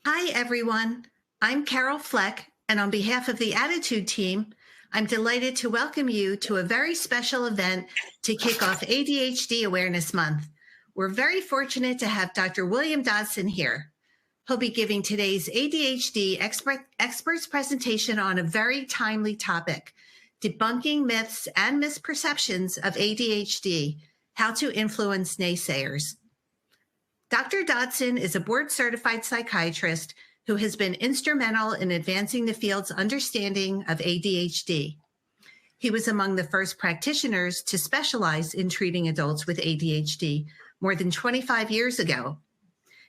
Hi, everyone. I'm Carol Fleck, and on behalf of the ADDitude team, I'm delighted to welcome you to a very special event to kick off ADHD Awareness Month. We're very fortunate to have Dr. William Dodson here. He'll be giving today's ADHD Experts presentation on a very timely topic, debunking myths and misperceptions of ADHD, how to influence naysayers. Dr. Dodson is a board-certified psychiatrist who has been instrumental in advancing the field's understanding of ADHD. He was among the first practitioners to specialize in treating adults with ADHD more than 25 years ago.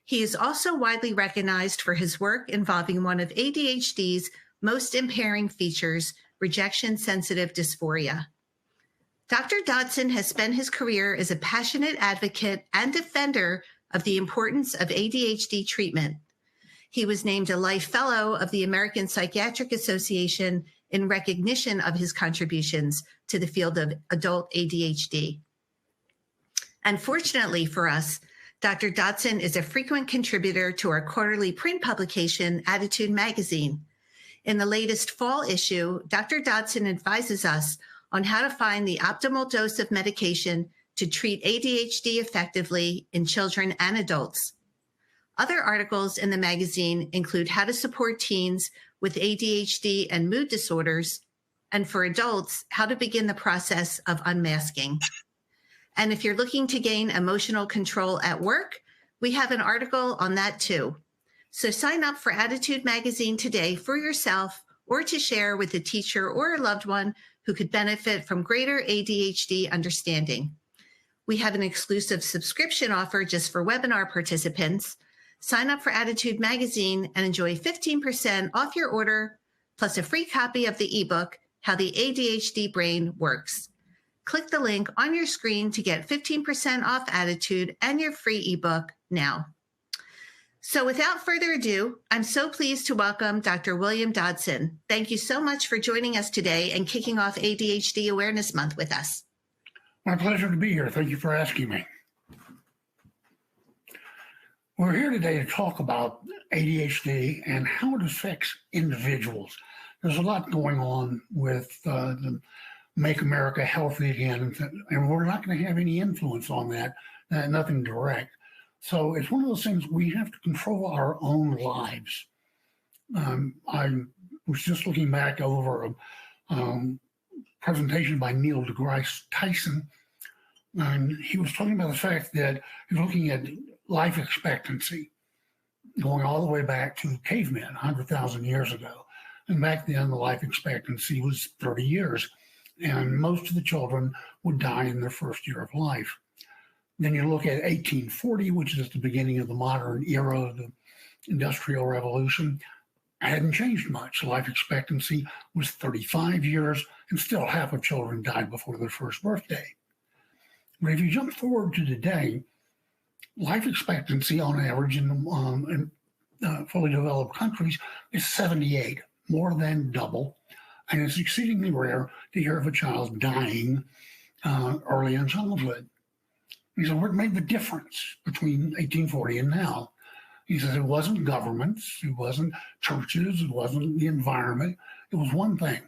He is also widely recognized for his work involving one of ADHD's most impairing features, rejection-sensitive dysphoria. Dr. Dodson has spent his career as a passionate advocate and defender of the importance of ADHD treatment. He was named a Life Fellow of the American Psychiatric Association in recognition of his contributions to the field of adult ADHD. And fortunately for us, Dr. Dodson is a frequent contributor to our quarterly print publication, ADDitude magazine. In the latest fall issue, Dr. Dodson advises us on how to find the optimal dose of medication to treat ADHD effectively in children and adults. Other articles in the magazine include how to support teens with ADHD and mood disorders, and for adults, how to begin the process of unmasking. And if you're looking to gain emotional control at work, we have an article on that too. So sign up for ADDitude magazine today for yourself or to share with a teacher or a loved one who could benefit from greater ADHD understanding. We have an exclusive subscription offer just for webinar participants. Sign up for ADDitude magazine and enjoy 15% off your order, plus a free copy of the ebook, How the ADHD Brain Works. Click the link on your screen to get 15% off ADDitude and your free ebook now. So without further ado, I'm so pleased to welcome Dr. William Dodson. Thank you so much for joining us today and kicking off ADHD Awareness Month with us. My pleasure to be here. Thank you for asking me. We're here today to talk about ADHD and how it affects individuals. There's a lot going on with the Make America Healthy Again, and we're not going to have any influence on that, nothing direct. So it's one of those things we have to control our own lives. I was just looking back over presentation by Neil deGrasse Tyson, and he was talking about the fact that he's looking at life expectancy going all the way back to cavemen 100,000 years ago. And back then, the life expectancy was 30 years, and most of the children would die in their first year of life. Then you look at 1840, which is the beginning of the modern era of the Industrial Revolution. It hadn't changed much. Life expectancy was 35 years, and still half of children died before their first birthday. But if you jump forward to today, life expectancy on average in fully developed countries is 78, more than double. And it's exceedingly rare to hear of a child dying early in childhood. He said, what made the difference between 1840 and now? He says it wasn't governments, it wasn't churches, it wasn't the environment. It was one thing.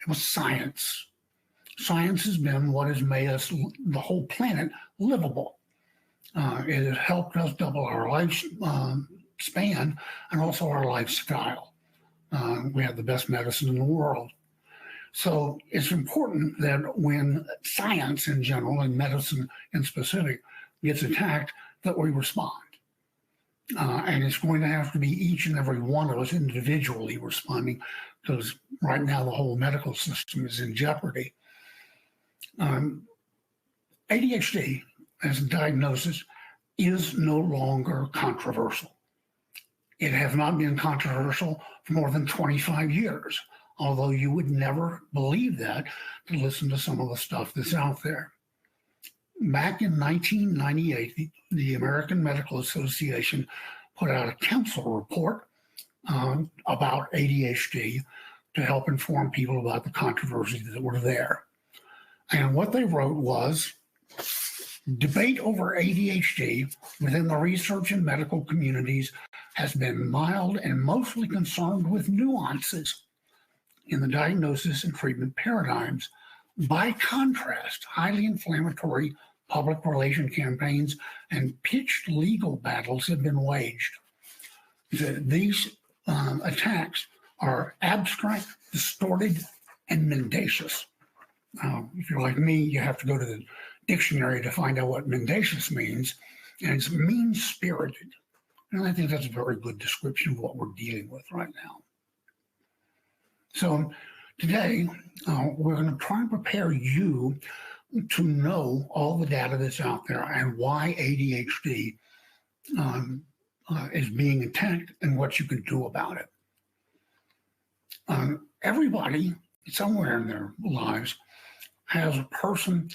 It was science. Science has been what has made us, the whole planet, livable. It has helped us double our lifespan and also our lifestyle. We have the best medicine in the world. So it's important that when science in general and medicine in specific gets attacked, that we respond. And it's going to have to be each and every one of us individually responding, because right now the whole medical system is in jeopardy. ADHD as a diagnosis is no longer controversial. It has not been controversial for more than 25 years, although you would never believe that to listen to some of the stuff that's out there. Back in 1998, the American Medical Association put out a council report about ADHD to help inform people about the controversies that were there. And what they wrote was, Debate over ADHD within the research and medical communities has been mild and mostly concerned with nuances in the diagnosis and treatment paradigms. By contrast, highly inflammatory public relation campaigns and pitched legal battles have been waged. These attacks are abstract, distorted, and mendacious. If you're like me, you have to go to the dictionary to find out what mendacious means, and it's mean-spirited. And I think that's a very good description of what we're dealing with right now. So today, we're going to try and prepare you to know all the data that's out there and why ADHD is being attacked and what you can do about it. Everybody, somewhere in their lives, has a person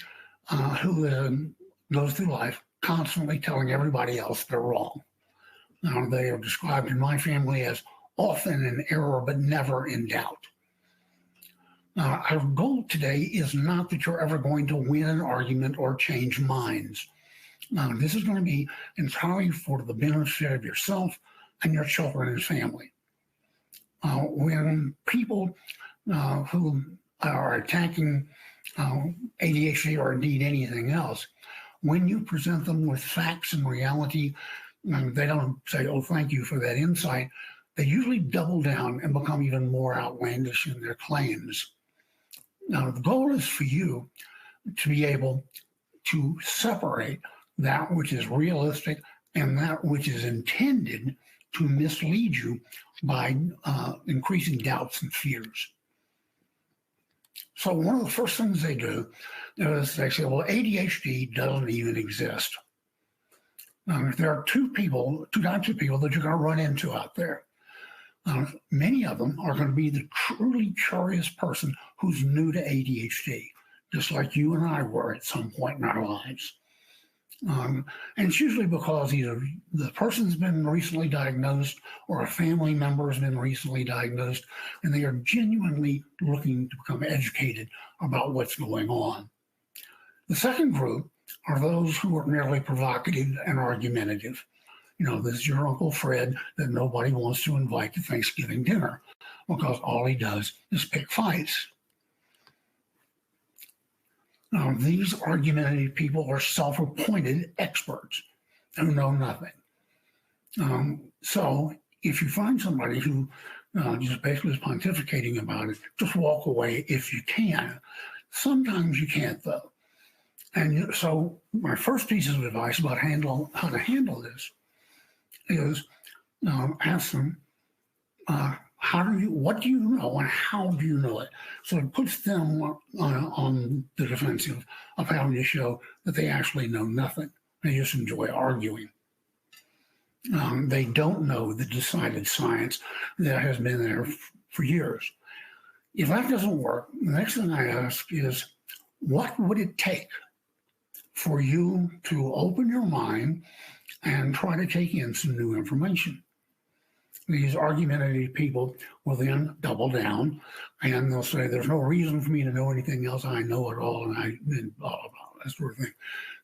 who goes through life constantly telling everybody else they're wrong. They are described in my family as often in error, but never in doubt. Our goal today is not that you're ever going to win an argument or change minds. This is going to be entirely for the benefit of yourself and your children and family. When people who are attacking ADHD or indeed anything else, when you present them with facts and reality, they don't say, oh, thank you for that insight. They usually double down and become even more outlandish in their claims. Now, the goal is for you to be able to separate that which is realistic and that which is intended to mislead you by increasing doubts and fears. So one of the first things they do is they say, well, ADHD doesn't even exist. There are two types of people that you're going to run into out there. Many of them are going to be the truly curious person who's new to ADHD, just like you and I were at some point in our lives. And it's usually because either the person's been recently diagnosed or a family member has been recently diagnosed, and they are genuinely looking to become educated about what's going on. The second group are those who are merely provocative and argumentative. You know, this is your Uncle Fred that nobody wants to invite to Thanksgiving dinner because all he does is pick fights. Now, these argumentative people are self-appointed experts who know nothing. So if you find somebody who just basically is pontificating about it, just walk away if you can. Sometimes you can't, though. And so my first piece of advice about how to handle this is ask them, what do you know and how do you know it? So it puts them on the defensive of having to show that they actually know nothing. They just enjoy arguing. They don't know the decided science that has been there for years. If that doesn't work, the next thing I ask is, what would it take for you to open your mind and try to take in some new information? These argumentative people will then double down and they'll say, there's no reason for me to know anything else. I know it all, and blah, blah, blah, that sort of thing.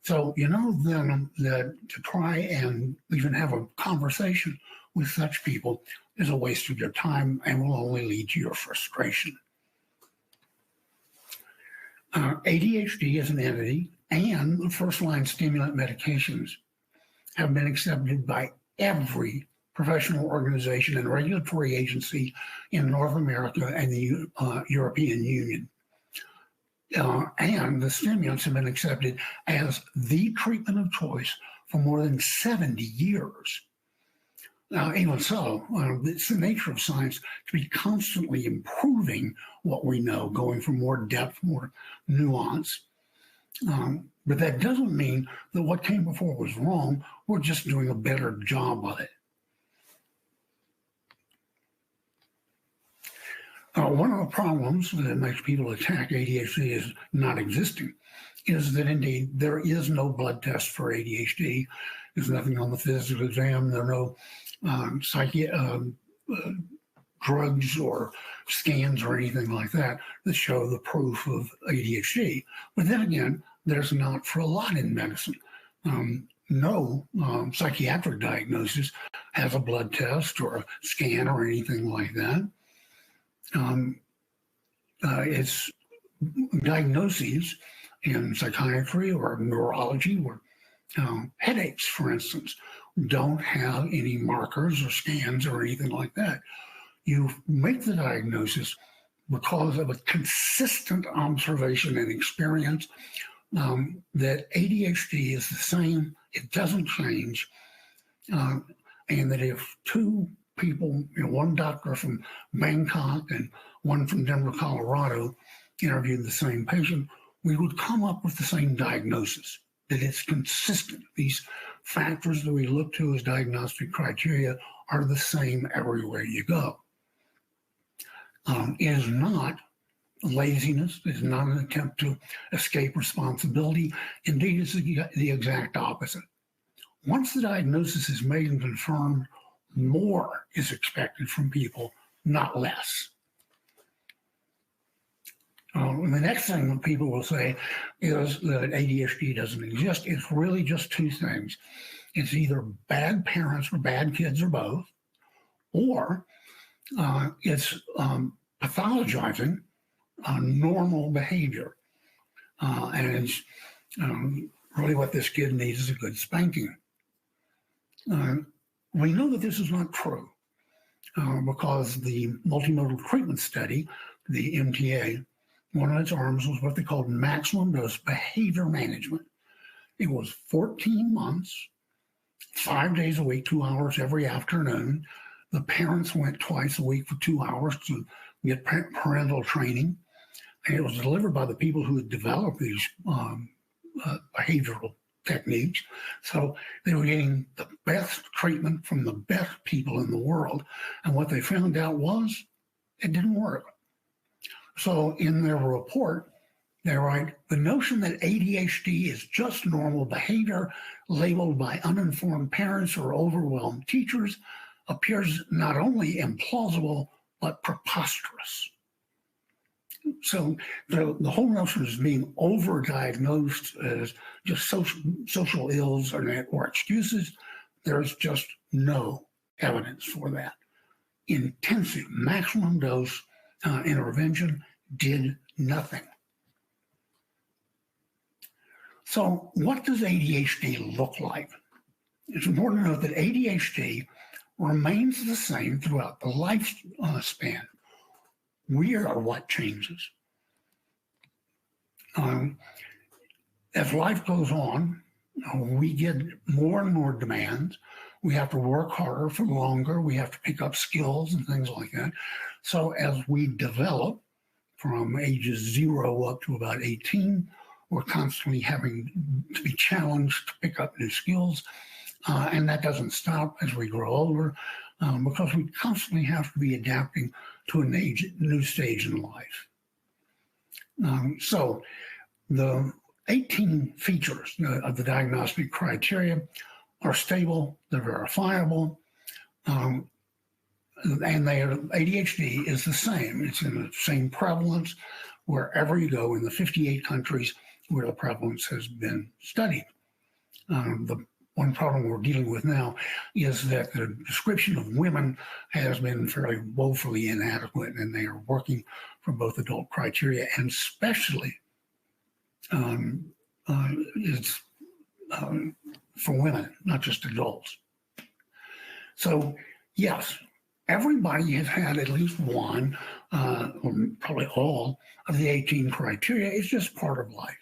So you know then that to try and even have a conversation with such people is a waste of your time and will only lead to your frustration. ADHD is an entity, and the first-line stimulant medications have been accepted by every professional organization and regulatory agency in North America and the European Union. And the stimulants have been accepted as the treatment of choice for more than 70 years. Even so, it's the nature of science to be constantly improving what we know, going for more depth, more nuance. But that doesn't mean that what came before was wrong. We're just doing a better job of it. One of the problems that makes people attack ADHD as not existing is that indeed there is no blood test for ADHD. There's nothing on the physical exam. There are no drugs or scans or anything like that that show the proof of ADHD. But then again, there's not for a lot in medicine. No psychiatric diagnosis has a blood test or a scan or anything like that. It's diagnoses in psychiatry or neurology or headaches, for instance, don't have any markers or scans or anything like that. You make the diagnosis because of a consistent observation and experience that ADHD is the same, it doesn't change, and that if two people, one doctor from Bangkok and one from Denver, Colorado, interviewed the same patient, we would come up with the same diagnosis, that it's consistent. These factors that we look to as diagnostic criteria are the same everywhere you go. It is not laziness. It is not an attempt to escape responsibility. Indeed, it's the exact opposite. Once the diagnosis is made and confirmed, more is expected from people, not less. The next thing that people will say is that ADHD doesn't exist. It's really just two things. It's either bad parents or bad kids or both, or it's pathologizing normal behavior. And it's really what this kid needs is a good spanking. We know that this is not true because the multimodal treatment study, the MTA, one of its arms was what they called maximum dose behavior management. It was 14 months, 5 days a week, 2 hours every afternoon. The parents went twice a week for 2 hours to get parental training. And it was delivered by the people who had developed these behavioral techniques. So they were getting the best treatment from the best people in the world. And what they found out was it didn't work. So in their report, they write, the notion that ADHD is just normal behavior labeled by uninformed parents or overwhelmed teachers appears not only implausible, but preposterous. So the whole notion is being overdiagnosed as just social ills or excuses. There's just no evidence for that. Intensive maximum dose intervention did nothing. So what does ADHD look like? It's important to note that ADHD remains the same throughout the lifespan. We are what changes. As life goes on, we get more and more demands. We have to work harder for longer. We have to pick up skills and things like that. So as we develop from ages 0 up to about 18, we're constantly having to be challenged to pick up new skills. And that doesn't stop as we grow older because we constantly have to be adapting to a new stage in life. So the 18 features of the diagnostic criteria are stable, they're verifiable, and ADHD is the same. It's in the same prevalence wherever you go in the 58 countries where the prevalence has been studied. The one problem we're dealing with now is that the description of women has been fairly woefully inadequate, and they are working for both adult criteria and especially it's for women, not just adults. So yes, everybody has had at least one, or probably all, of the 18 criteria. It's just part of life.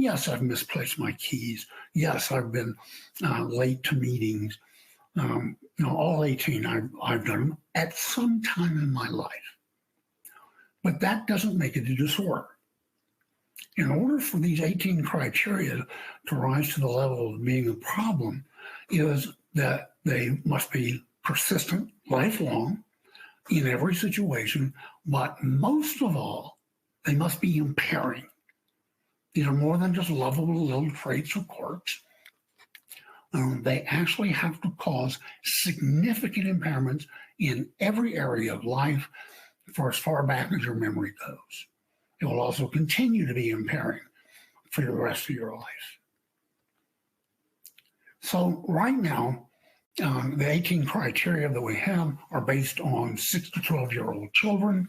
Yes, I've misplaced my keys. Yes, I've been late to meetings. All 18 I've done at some time in my life. But that doesn't make it a disorder. In order for these 18 criteria to rise to the level of being a problem is that they must be persistent, lifelong, in every situation, but most of all, they must be impairing. These are more than just lovable little traits or quirks. They actually have to cause significant impairments in every area of life for as far back as your memory goes. It will also continue to be impairing for the rest of your life. So right now, the 18 criteria that we have are based on 6 to 12-year-old children.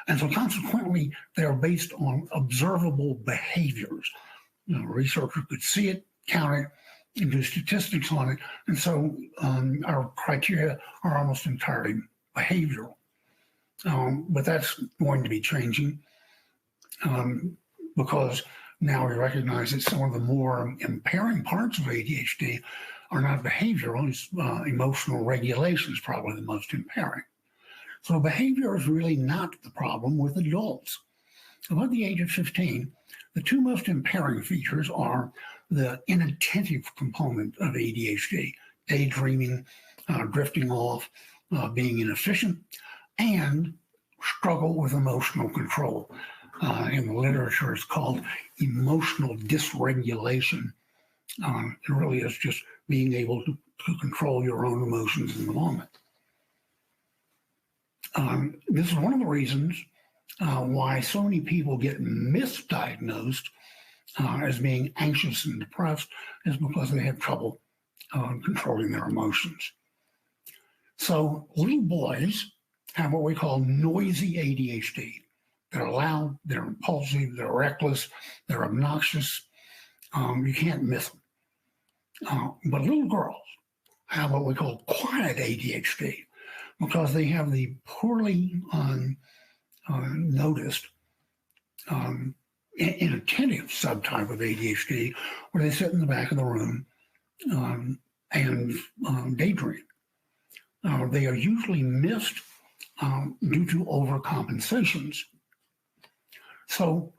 And so consequently, they are based on observable behaviors. Researchers could see it, count it, and do statistics on it. And so our criteria are almost entirely behavioral. But that's going to be changing because now we recognize that some of the more impairing parts of ADHD are not behavioral. It's emotional regulation is probably the most impairing. So behavior is really not the problem with adults. Above the age of 15, the two most impairing features are the inattentive component of ADHD, daydreaming, drifting off, being inefficient, and struggle with emotional control. In the literature, it's called emotional dysregulation. It really is just being able to control your own emotions in the moment. This is one of the reasons why so many people get misdiagnosed as being anxious and depressed, is because they have trouble controlling their emotions. So little boys have what we call noisy ADHD. They're loud, they're impulsive, they're reckless, they're obnoxious. You can't miss them. But little girls have what we call quiet ADHD because they have the poorly noticed inattentive subtype of ADHD where they sit in the back of the room and daydream. They are usually missed due to overcompensations. So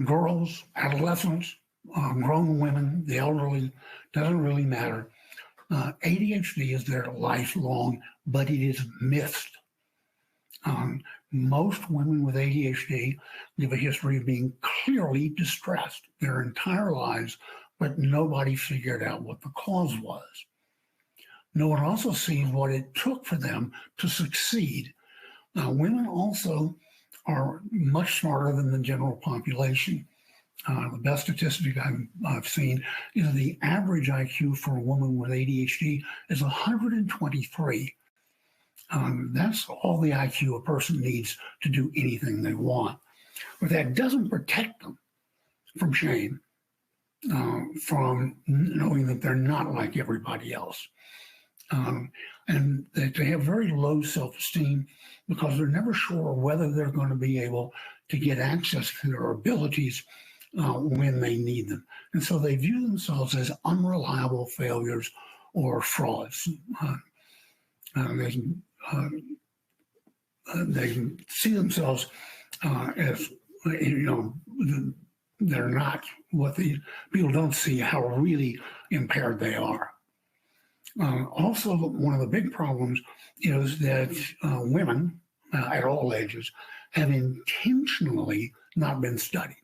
girls, adolescents, grown women, the elderly, doesn't really matter. ADHD is there lifelong, but it is missed. Most women with ADHD live a history of being clearly distressed their entire lives, but nobody figured out what the cause was. No one also sees what it took for them to succeed. Women also are much smarter than the general population. The best statistic I've seen is the average IQ for a woman with ADHD is 123. That's all the IQ a person needs to do anything they want. But that doesn't protect them from shame, from knowing that they're not like everybody else. And they have very low self-esteem because they're never sure whether they're going to be able to get access to their abilities when they need them. And so they view themselves as unreliable failures or frauds. They see themselves as, they're not what the people don't see how really impaired they are. Also, one of the big problems is that women at all ages have intentionally not been studied.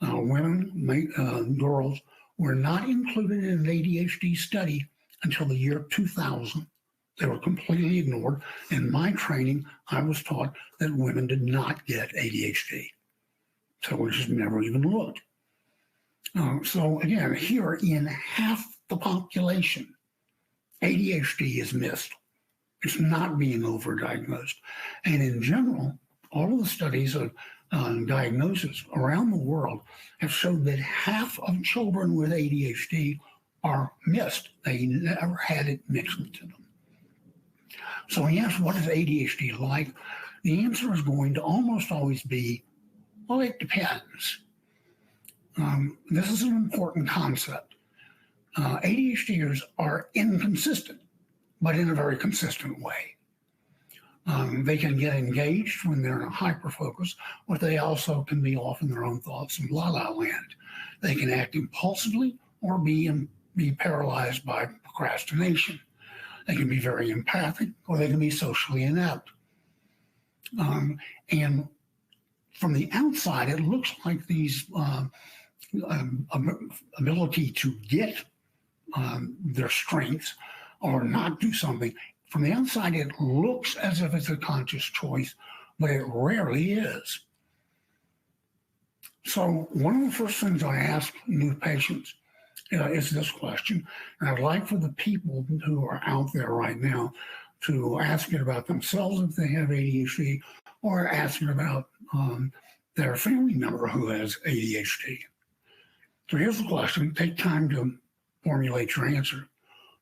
Girls were not included in an ADHD study until the year 2000. They were completely ignored. In my training, I was taught that women did not get ADHD. So we just never even looked. So again, here in half the population, ADHD is missed. It's not being overdiagnosed. And in general, all of the studies of diagnosis around the world have shown that half of children with ADHD are missed. They never had it mentioned to them. So when you ask what is ADHD like, the answer is going to almost always be, well, it depends. This is an important concept. ADHDers are inconsistent, but in a very consistent way. They can get engaged when they're in a hyper-focus, but they also can be off in their own thoughts and la-la land. They can act impulsively or be paralyzed by procrastination. They can be very empathic or they can be socially inept. And from the outside, it looks like these ability to get their strengths or not do something. From the outside, it looks as if it's a conscious choice, but it rarely is. So one of the first things I ask new patients is this question. And I'd like for the people who are out there right now to ask it about themselves if they have ADHD, or ask it about their family member who has ADHD. So here's the question. Take time to formulate your answer.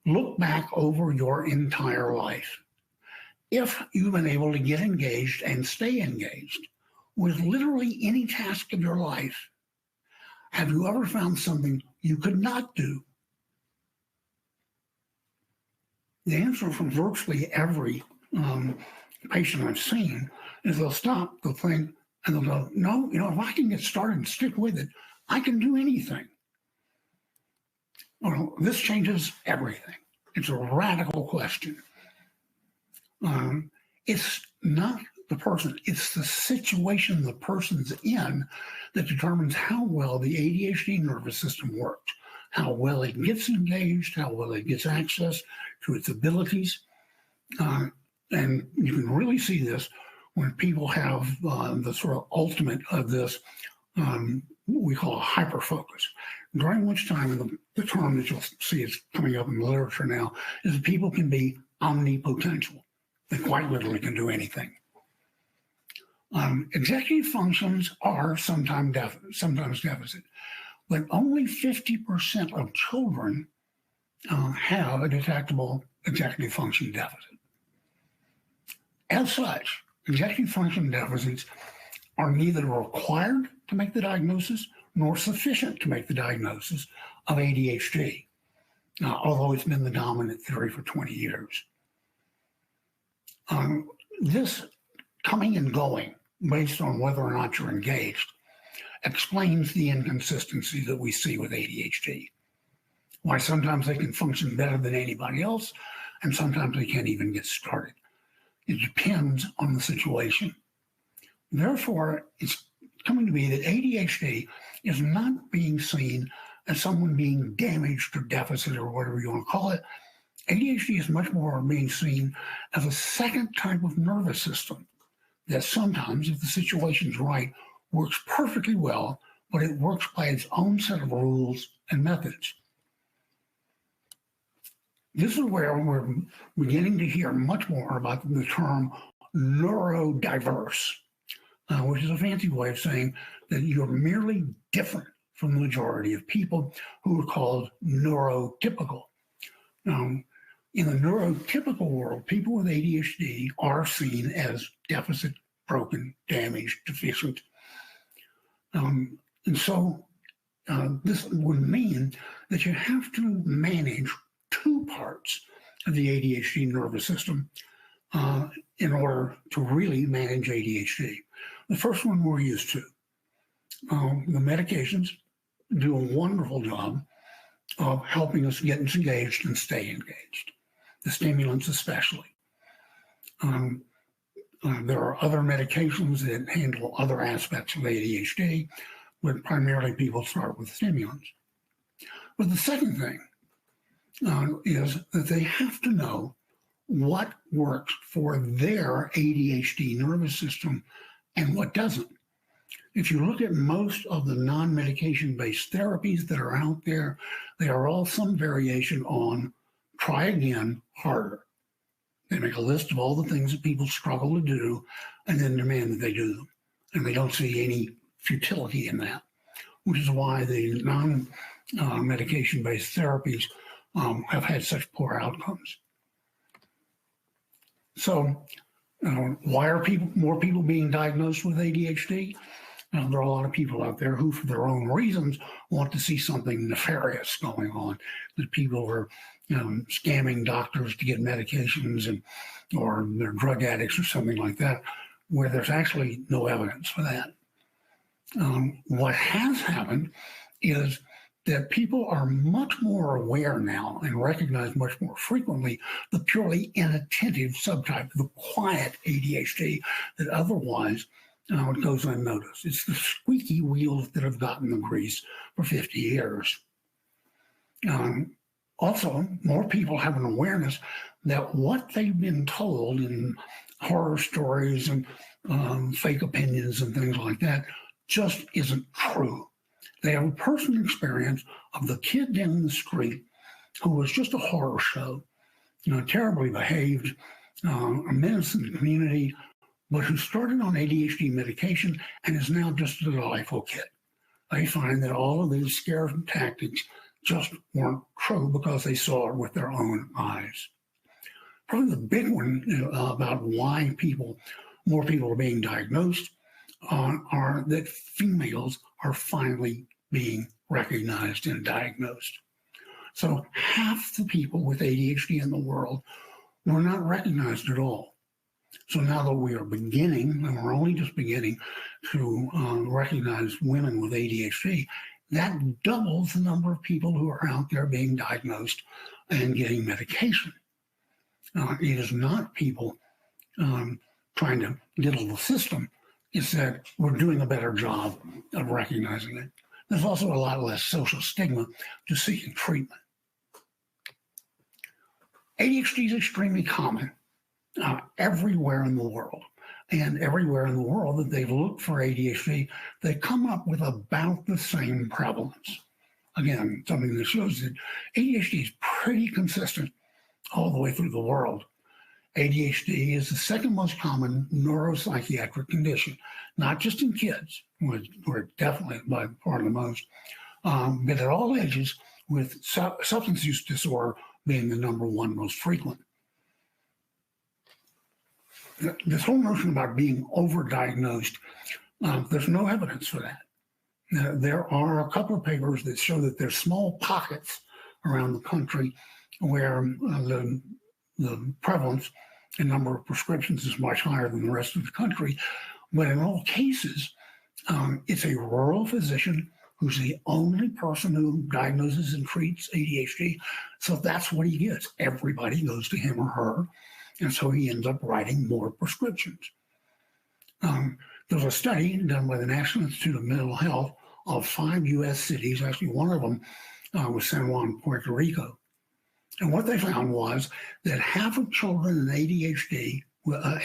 Look back over your entire life. If you've been able to get engaged and stay engaged with literally any task of your life, have you ever found something you could not do? The answer from virtually every patient I've seen is they'll stop, they'll think, and they'll go, no, if I can get started and stick with it, I can do anything. Well, this changes everything. It's a radical question. It's not the person, it's the situation the person's in that determines how well the ADHD nervous system works, how well it gets engaged, how well it gets access to its abilities. And you can really see this when people have the sort of ultimate of this, we call a hyperfocus, during which time, the term that you'll see is coming up in the literature now, is that people can be omnipotential. They quite literally can do anything. Executive functions are sometimes deficit, but only 50% of children have a detectable executive function deficit. As such, executive function deficits are neither required to make the diagnosis nor sufficient to make the diagnosis of ADHD, although it's been the dominant theory for 20 years. This coming and going based on whether or not you're engaged explains the inconsistency that we see with ADHD. Why sometimes they can function better than anybody else, and sometimes they can't even get started. It depends on the situation. Therefore, it's coming to be that ADHD is not being seen as someone being damaged or deficit or whatever you want to call it. ADHD is much more being seen as a second type of nervous system that sometimes, if the situation's right, works perfectly well, but it works by its own set of rules and methods. This is where we're beginning to hear much more about the term neurodiverse, which is a fancy way of saying that you're merely different from the majority of people who are called neurotypical. In the neurotypical world, people with ADHD are seen as deficit, broken, damaged, deficient. And so this would mean that you have to manage two parts of the ADHD nervous system in order to really manage ADHD. The first one we're used to. The medications do a wonderful job of helping us get engaged and stay engaged. The stimulants especially. There are other medications that handle other aspects of ADHD, but primarily people start with stimulants. But the second thing is that they have to know what works for their ADHD nervous system and what doesn't. If you look at most of the non-medication-based therapies that are out there, they are all some variation on try again harder. They make a list of all the things that people struggle to do and then demand that they do them. And they don't see any futility in that, which is why the non-medication-based therapies have had such poor outcomes. So why are more people being diagnosed with ADHD? There are a lot of people out there who, for their own reasons, want to see something nefarious going on, that people are scamming doctors to get medications or they're drug addicts or something like that, where there's actually no evidence for that. What has happened is that people are much more aware now and recognize much more frequently the purely inattentive subtype, the quiet ADHD that otherwise it goes unnoticed. It's the squeaky wheels that have gotten the grease for 50 years. Also, more people have an awareness that what they've been told in horror stories and fake opinions and things like that just isn't true. They have a personal experience of the kid down the street who was just a horror show, terribly behaved, a menace in the community, but who started on ADHD medication and is now just a delightful kid. They find that all of these scare tactics just weren't true because they saw it with their own eyes. Probably the big one about why more people are being diagnosed are that females are finally being recognized and diagnosed. So half the people with ADHD in the world were not recognized at all. So now that we are beginning, and we're only just beginning to recognize women with ADHD, that doubles the number of people who are out there being diagnosed and getting medication. It is not people trying to diddle the system. It's that we're doing a better job of recognizing it. There's also a lot less social stigma to seeking treatment. ADHD is extremely common everywhere in the world. And everywhere in the world that they've looked for ADHD, they come up with about the same prevalence. Again, something that shows that ADHD is pretty consistent all the way through the world. ADHD is the second most common neuropsychiatric condition, not just in kids, which are definitely by far the most, but at all ages, with substance use disorder being the number one most frequent. This whole notion about being overdiagnosed, there's no evidence for that. There are a couple of papers that show that there's small pockets around the country where the prevalence and number of prescriptions is much higher than the rest of the country. But in all cases, it's a rural physician who's the only person who diagnoses and treats ADHD. So that's what he gets. Everybody goes to him or her. And so he ends up writing more prescriptions. There's a study done by the National Institute of Mental Health of 5 U.S. cities. Actually, one of them was San Juan, Puerto Rico. And what they found was that half of children in ADHD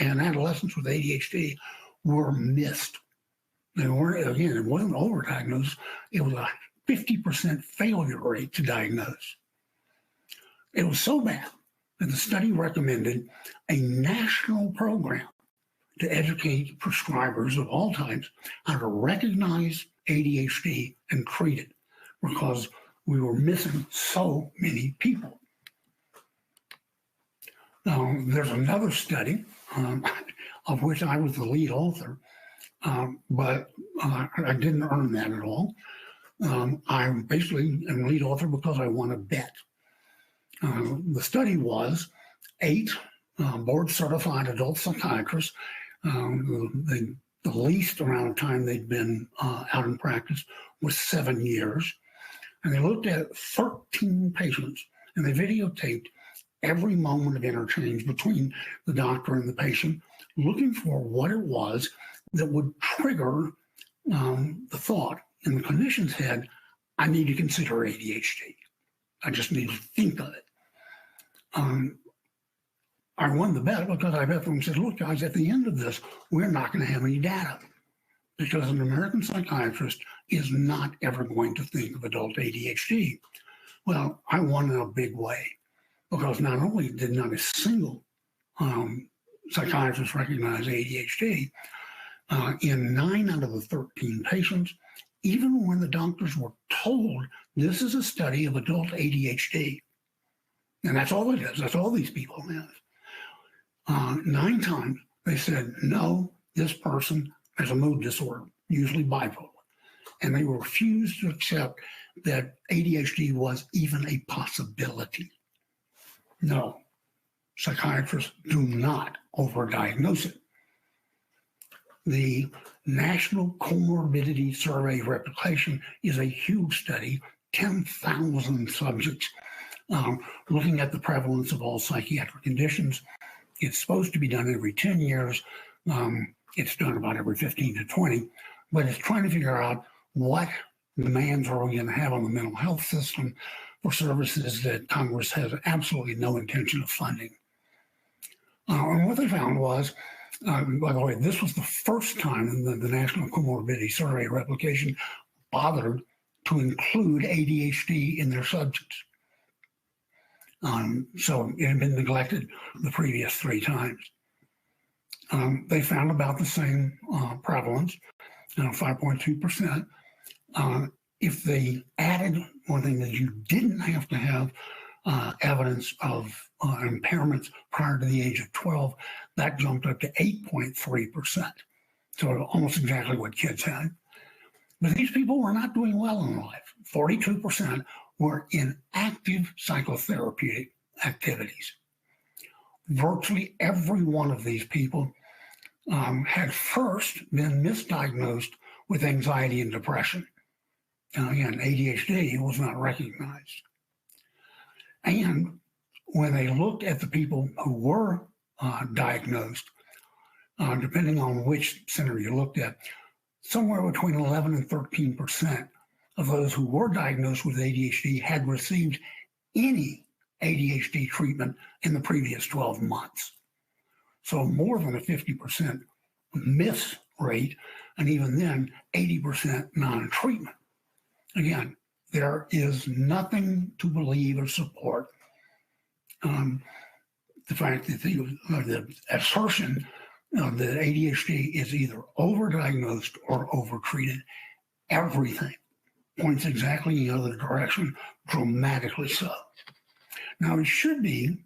and adolescents with ADHD were missed. They weren't, again, it wasn't overdiagnosed. It was a 50% failure rate to diagnose. It was so bad that the study recommended a national program to educate prescribers of all types how to recognize ADHD and treat it, because we were missing so many people. Now, there's another study of which I was the lead author, but I didn't earn that at all. I basically am lead author because I won a bet. The study was 8 board-certified adult psychiatrists. The least amount of time they'd been out in practice was 7 years. And they looked at 13 patients, and they videotaped every moment of interchange between the doctor and the patient, looking for what it was that would trigger the thought in the clinician's head, I need to consider ADHD. I just need to think of it. I won the bet because I bet them and said, look, guys, at the end of this, we're not going to have any data because an American psychiatrist is not ever going to think of adult ADHD. Well, I won in a big way because not only did not a single psychiatrist recognize ADHD, in 9 out of the 13 patients, even when the doctors were told this is a study of adult ADHD, and that's all it is, that's all these people have, 9 times they said, no, this person has a mood disorder, usually bipolar. And they refused to accept that ADHD was even a possibility. No, psychiatrists do not overdiagnose it. The National Comorbidity Survey Replication is a huge study, 10,000 subjects, looking at the prevalence of all psychiatric conditions. It's supposed to be done every 10 years. It's done about every 15 to 20, but it's trying to figure out what demands are we going to have on the mental health system for services that Congress has absolutely no intention of funding. And what they found was By the way, this was the first time the National Comorbidity Survey replication bothered to include ADHD in their subjects. So it had been neglected the previous 3 times. They found about the same prevalence, 5.2%. If they added one thing that you didn't have to have evidence of impairments prior to the age of 12, that jumped up to 8.3%. So almost exactly what kids had. But these people were not doing well in life. 42% were in active psychotherapeutic activities. Virtually every one of these people had first been misdiagnosed with anxiety and depression. Again, ADHD was not recognized. And when they looked at the people who were diagnosed, depending on which center you looked at, somewhere between 11 and 13% of those who were diagnosed with ADHD had received any ADHD treatment in the previous 12 months. So more than a 50% miss rate, and even then, 80% non-treatment. Again, there is nothing to believe or support the fact that the assertion that ADHD is either overdiagnosed or overtreated. Everything points exactly in the other direction, dramatically so. Now, it should be,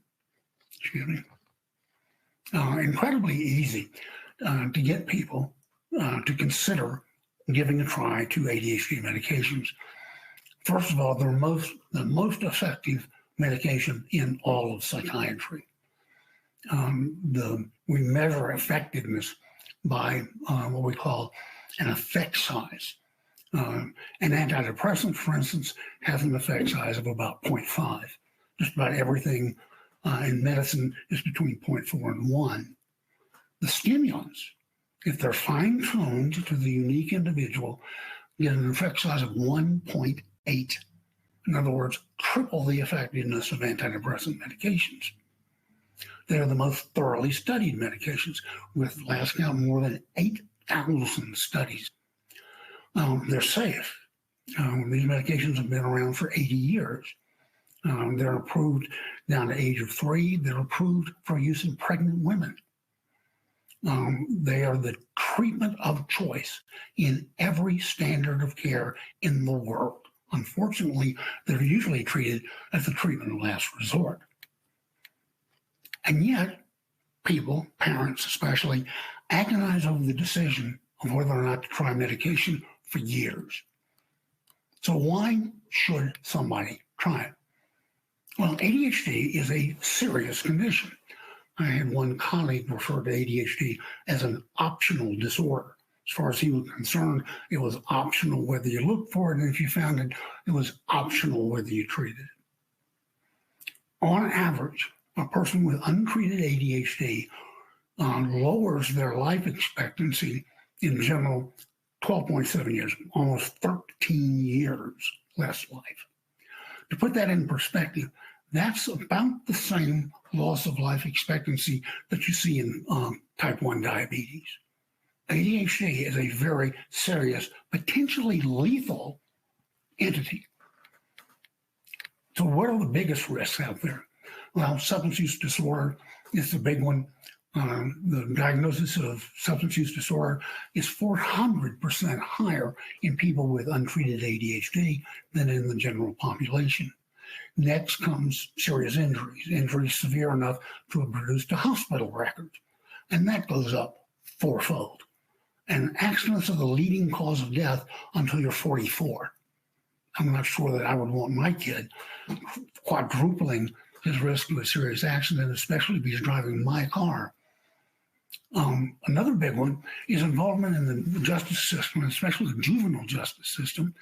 incredibly easy to get people to consider giving a try to ADHD medications. First of all, they're the most effective medication in all of psychiatry. We measure effectiveness by what we call an effect size. An antidepressant, for instance, has an effect size of about 0.5. Just about everything in medicine is between 0.4 and 1. The stimulants, if they're fine-tuned to the unique individual, get an effect size of 1.8. In other words, triple the effectiveness of antidepressant medications. They're the most thoroughly studied medications, with last count more than 8,000 studies. They're safe. These medications have been around for 80 years. They're approved down to age of 3. They're approved for use in pregnant women. They are the treatment of choice in every standard of care in the world. Unfortunately, they're usually treated as the treatment of last resort. And yet, people, parents especially, agonize over the decision of whether or not to try medication for years. So why should somebody try it? Well, ADHD is a serious condition. I had one colleague refer to ADHD as an optional disorder. As far as he was concerned, it was optional whether you looked for it, and if you found it, it was optional whether you treated it. On average, a person with untreated ADHD lowers their life expectancy in general 12.7 years, almost 13 years less life. To put that in perspective, that's about the same loss of life expectancy that you see in type 1 diabetes. ADHD is a very serious, potentially lethal entity. So what are the biggest risks out there? Well, substance use disorder is the big one. The diagnosis of substance use disorder is 400% higher in people with untreated ADHD than in the general population. Next comes serious injuries severe enough to have produced a hospital record, and that goes up 4-fold. And accidents are the leading cause of death until you're 44. I'm not sure that I would want my kid quadrupling his risk of a serious accident, especially if he's driving my car. Another big one is involvement in the justice system, especially the juvenile justice system.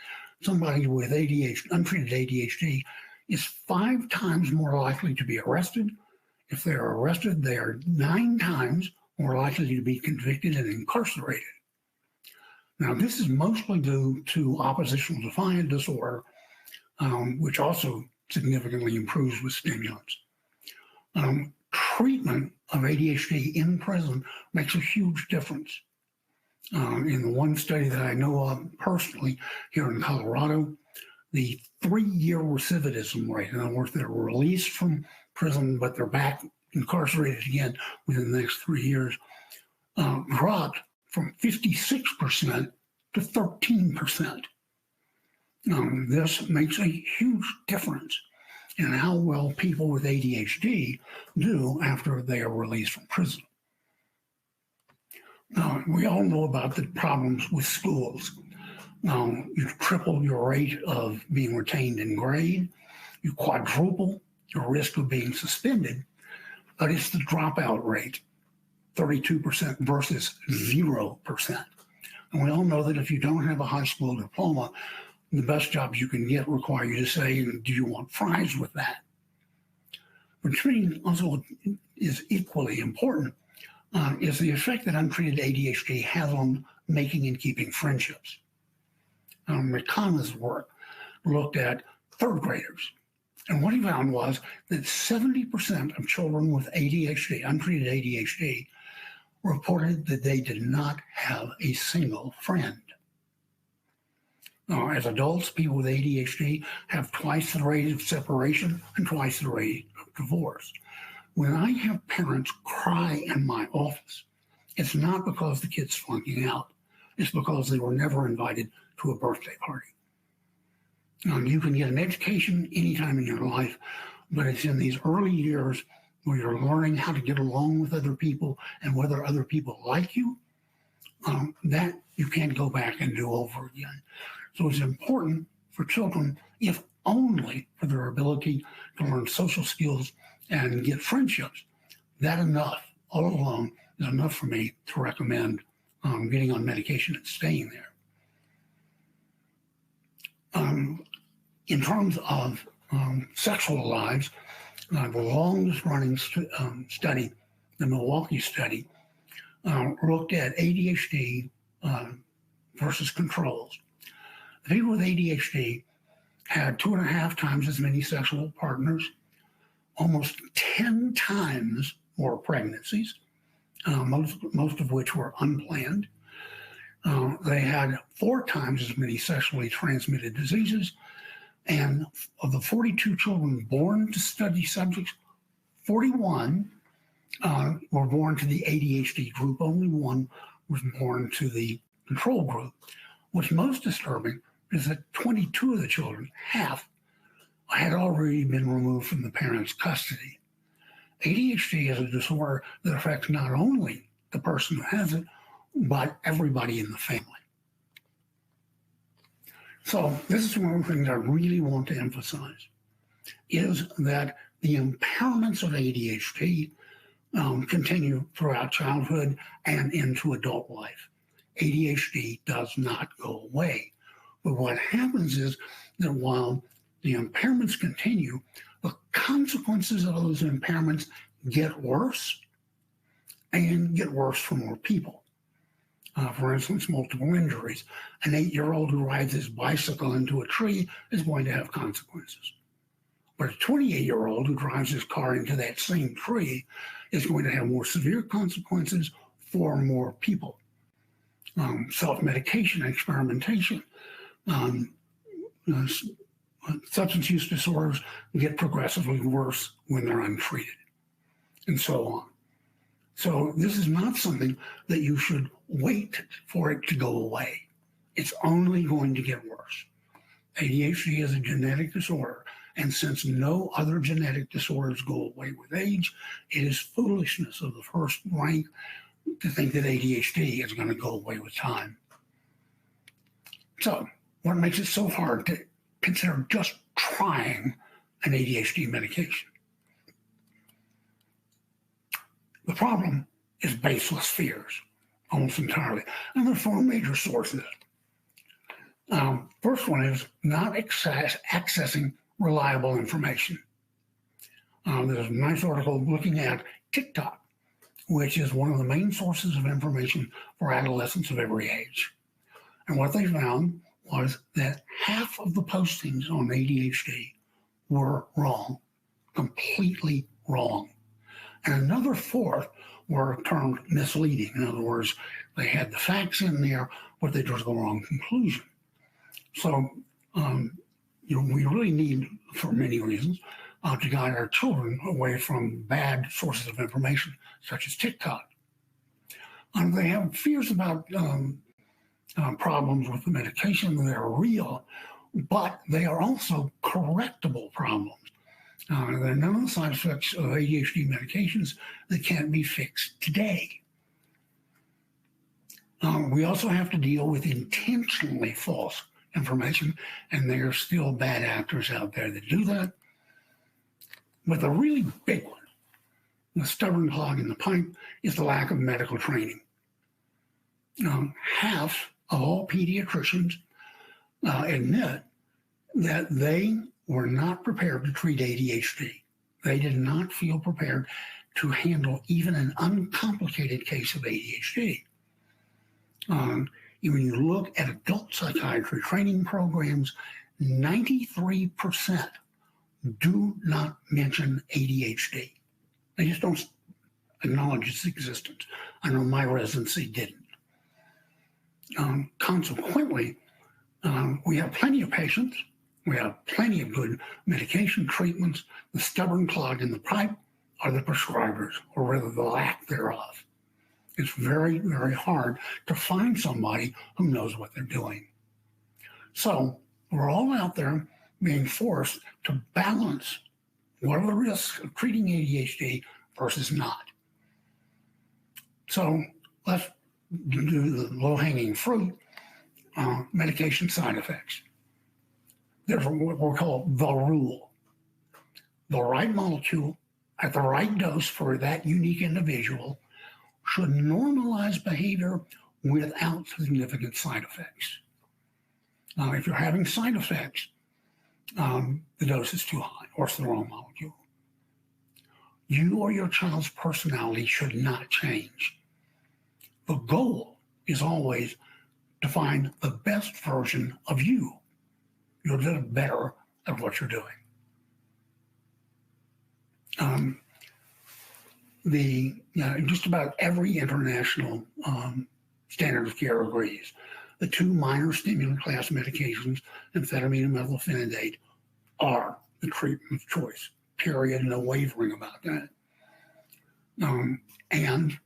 Somebody with untreated ADHD is 5 times more likely to be arrested. If they're arrested, they are 9 times more likely to be convicted and incarcerated. Now, this is mostly due to oppositional defiant disorder, which also significantly improves with stimulants. treatment of ADHD in prison makes a huge difference. In the one study that I know of personally here in Colorado, the 3-year recidivism rate, in other words, they're released from prison, but they're back incarcerated again within the next 3 years, dropped from 56% to 13%. This makes a huge difference in how well people with ADHD do after they are released from prison. We all know about the problems with schools. You triple your rate of being retained in grade, you quadruple your risk of being suspended, but it's the dropout rate, 32% versus 0%. And we all know that if you don't have a high school diploma, the best jobs you can get require you to say, do you want fries with that? But treating also is equally important, is the effect that untreated ADHD has on making and keeping friendships. McConaughey's work looked at third graders, and what he found was that 70% of children with ADHD, untreated ADHD, reported that they did not have a single friend. Now, as adults, people with ADHD have twice the rate of separation and twice the rate of divorce. When I have parents cry in my office, it's not because the kid's flunking out. It's because they were never invited to a birthday party. You can get an education anytime in your life, but it's in these early years where you're learning how to get along with other people and whether other people like you, that you can't go back and do over again. So it's important for children, if only for their ability to learn social skills and get friendships. That enough, all alone, is enough for me to recommend getting on medication and staying there. In terms of sexual lives, the longest running study, the Milwaukee study, looked at ADHD versus controls. The people with ADHD had 2.5 times as many sexual partners, almost 10 times more pregnancies, most of which were unplanned. They had 4 times as many sexually transmitted diseases, and of the 42 children born to study subjects, 41 were born to the ADHD group. Only 1 was born to the control group. What's most disturbing is that 22 of the children, half, had already been removed from the parents' custody. ADHD is a disorder that affects not only the person who has it, but everybody in the family. So this is one of the things I really want to emphasize, is that the impairments of ADHD continue throughout childhood and into adult life. ADHD does not go away. But what happens is that while the impairments continue, the consequences of those impairments get worse and get worse for more people. For instance, multiple injuries. An 8-year-old who rides his bicycle into a tree is going to have consequences. But a 28-year-old who drives his car into that same tree is going to have more severe consequences for more people. Self-medication, experimentation, substance use disorders get progressively worse when they're untreated, and so on. So this is not something that you should wait for it to go away. It's only going to get worse. ADHD is a genetic disorder, and since no other genetic disorders go away with age, it is foolishness of the first rank to think that ADHD is going to go away with time. So what makes it so hard to consider just trying an ADHD medication? The problem is baseless fears, almost entirely. And there are 4 major sources. First one is not accessing reliable information. There's a nice article looking at TikTok, which is one of the main sources of information for adolescents of every age. And what they found was that half of the postings on ADHD were wrong, completely wrong. and another fourth were termed misleading. In other words, they had the facts in there, but they drew the wrong conclusion. So, we really need, for many reasons, to guide our children away from bad sources of information, such as TikTok. They have fears about problems with the medication that are real, but they are also correctable problems. There are none of the side effects of ADHD medications that can't be fixed today. We also have to deal with intentionally false information, and there are still bad actors out there that do that. But the really big one, the stubborn clog in the pipe, is the lack of medical training. Half of all pediatricians admit that they were not prepared to treat ADHD. They did not feel prepared to handle even an uncomplicated case of ADHD. When you look at adult psychiatry training programs, 93% do not mention ADHD. They just don't acknowledge its existence. I know my residency didn't. Consequently, we have plenty of patients. We have plenty of good medication treatments. The stubborn clog in the pipe are the prescribers, or rather the lack thereof. It's very, very hard to find somebody who knows what they're doing. So we're all out there being forced to balance what are the risks of treating ADHD versus not. So let's do the low-hanging fruit, medication side effects. There's what we'll call the rule. The right molecule at the right dose for that unique individual should normalize behavior without significant side effects. If you're having side effects, the dose is too high or it's the wrong molecule. You or your child's personality should not change. The goal is always to find the best version of you. You'll get better at what you're doing. Just about every international standard of care agrees. The two minor stimulant class medications, amphetamine and methylphenidate, are the treatment of choice. Period. No wavering about that. And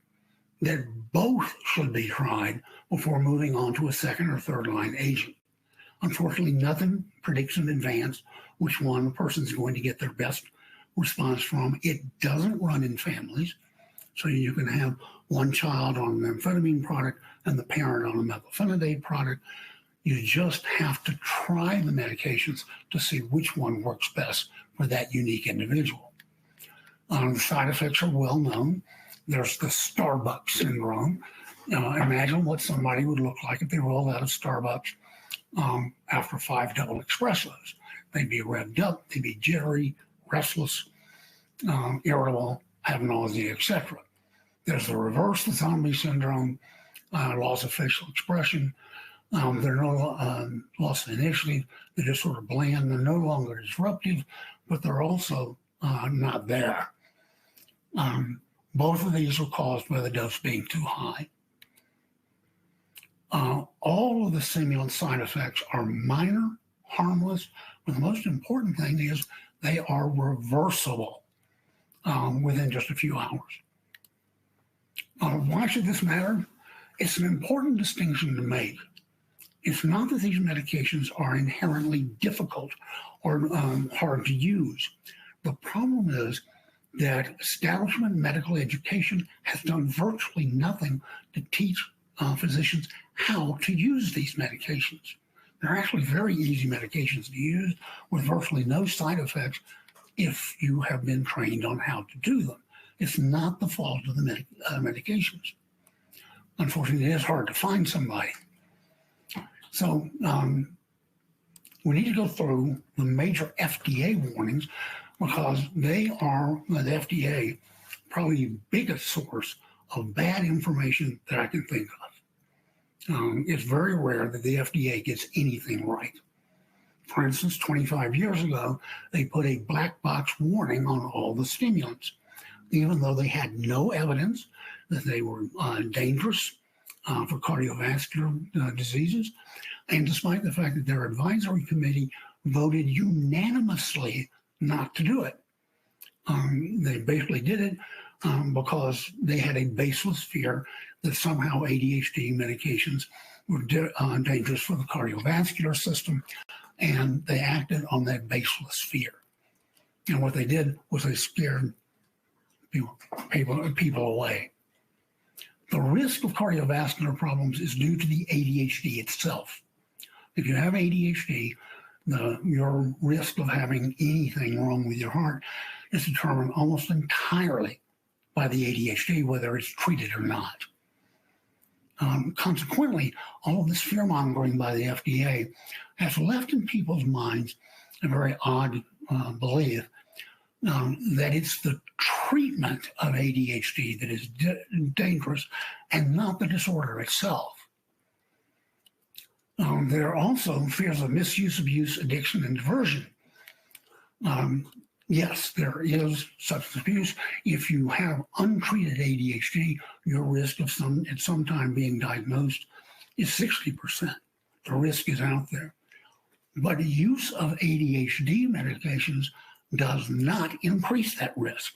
that both should be tried before moving on to a second or third line agent. Unfortunately, nothing predicts in advance which one a person's going to get their best response from. It doesn't run in families. So you can have one child on an amphetamine product and the parent on a methylphenidate product. You just have to try the medications to see which one works best for that unique individual. The side effects are well known. There's the Starbucks syndrome. Imagine what somebody would look like if they rolled out of Starbucks after 5 double espressos. They'd be revved up, they'd be jittery, restless, irritable, have nausea, etc. There's the reverse, the zombie syndrome, loss of facial expression. They're no loss of initiative. They're just sort of bland. They're no longer disruptive, but they're also not there. Both of these are caused by the dose being too high. All of the stimulant side effects are minor, harmless, but the most important thing is they are reversible within just a few hours. Why should this matter? It's an important distinction to make. It's not that these medications are inherently difficult or hard to use. The problem is that establishment medical education has done virtually nothing to teach physicians how to use these medications. They're actually very easy medications to use with virtually no side effects if you have been trained on how to do them. It's not the fault of the medications. Unfortunately, it is hard to find somebody. So we need to go through the major FDA warnings because they are, the FDA, probably the biggest source of bad information that I can think of. It's very rare that the FDA gets anything right. For instance, 25 years ago, they put a black box warning on all the stimulants. even though they had no evidence that they were dangerous for cardiovascular diseases, and despite the fact that their advisory committee voted unanimously not to do it. They basically did it because they had a baseless fear that somehow ADHD medications were dangerous for the cardiovascular system, and they acted on that baseless fear. And what they did was they scared people away. The risk of cardiovascular problems is due to the ADHD itself. If you have ADHD, your risk of having anything wrong with your heart is determined almost entirely by the ADHD, whether it's treated or not. Consequently, all of this fear-mongering by the FDA has left in people's minds a very odd belief that it's the treatment of ADHD that is dangerous and not the disorder itself. There are also fears of misuse, abuse, addiction, and diversion. Yes, there is substance abuse. If you have untreated ADHD, your risk of at some time being diagnosed is 60%. The risk is out there. But use of ADHD medications does not increase that risk.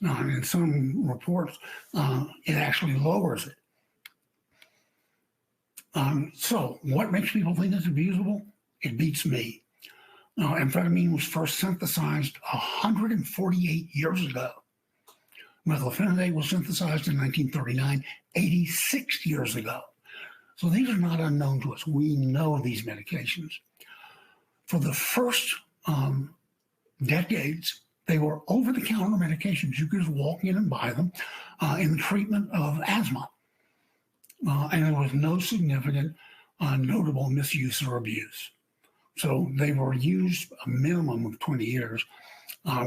In some reports, it actually lowers it. So what makes people think it's abusable? It beats me. Amphetamine was first synthesized 148 years ago. Methylphenidate was synthesized in 1939, 86 years ago. So these are not unknown to us. We know these medications. For the first decades, they were over-the-counter medications. You could just walk in and buy them in the treatment of asthma. And there was no significant notable misuse or abuse. So they were used a minimum of 20 years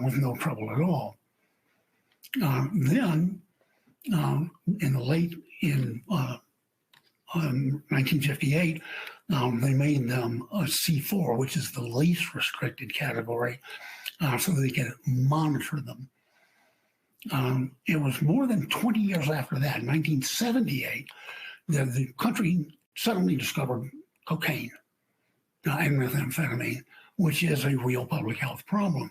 with no trouble at all. Then, in 1958, they made them a C4, which is the least restricted category, so they could monitor them. It was more than 20 years after that, in 1978, that the country suddenly discovered cocaine and methamphetamine, which is a real public health problem.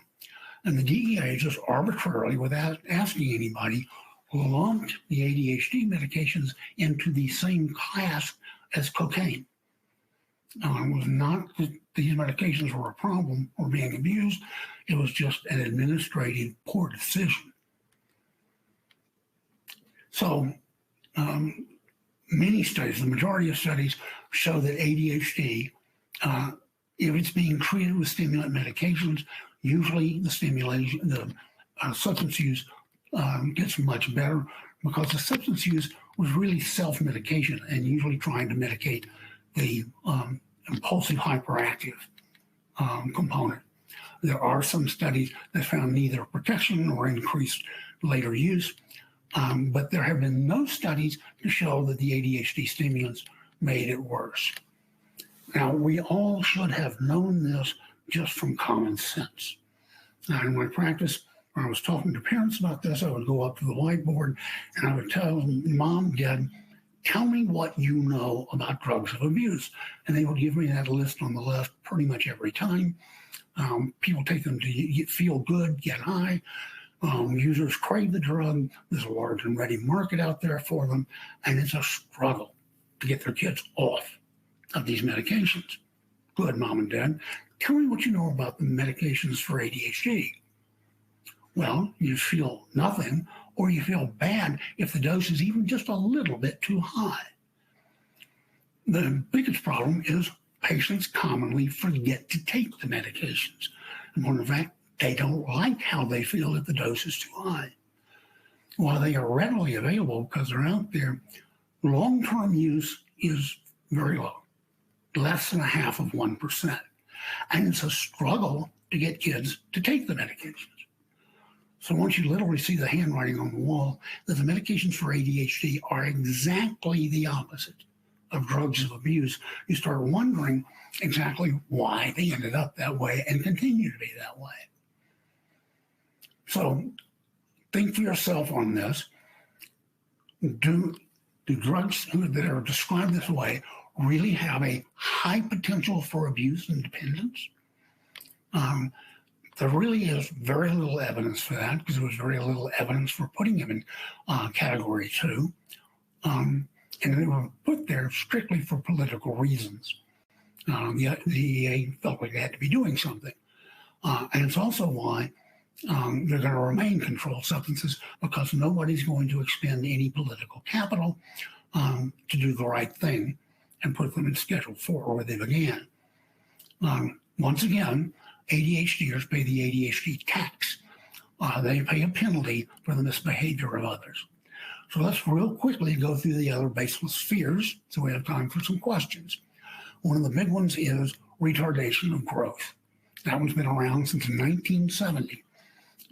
And the DEA just arbitrarily, without asking anybody, lumped the ADHD medications into the same class as cocaine. It was not that these medications were a problem or being abused. It was just an administrative poor decision. So many studies, the majority of studies, show that ADHD, if it's being treated with stimulant medications, usually the substance use gets much better because the substance use was really self-medication and usually trying to medicate the impulsive hyperactive component. There are some studies that found neither protection nor increased later use, but there have been no studies to show that the ADHD stimulants made it worse. Now, we all should have known this just from common sense. Now, in my practice, when I was talking to parents about this, I would go up to the whiteboard and I would tell them, Mom, Dad, tell me what you know about drugs of abuse. And they would give me that list on the left pretty much every time. People take them to feel good, get high. Users crave the drug. There's a large and ready market out there for them. And it's a struggle to get their kids off of these medications. Good, Mom and Dad. Tell me what you know about the medications for ADHD. Well, you feel nothing, or you feel bad if the dose is even just a little bit too high. The biggest problem is patients commonly forget to take the medications. And more in fact, they don't like how they feel if the dose is too high. While they are readily available because they're out there, long-term use is very low, less than 0.5%. And it's a struggle to get kids to take the medications. So once you literally see the handwriting on the wall that the medications for ADHD are exactly the opposite of drugs of abuse, you start wondering exactly why they ended up that way and continue to be that way. So think for yourself on this. Do drugs that are described this way really have a high potential for abuse and dependence? There really is very little evidence for that, because there was very little evidence for putting them in category 2. And they were put there strictly for political reasons. The DEA felt like they had to be doing something. And it's also why they're going to remain controlled substances, because nobody's going to expend any political capital to do the right thing and put them in Schedule 4 where they began. Once again, ADHDers pay the ADHD tax. They pay a penalty for the misbehavior of others. So let's real quickly go through the other baseless fears so we have time for some questions. One of the big ones is retardation of growth. That one's been around since 1970.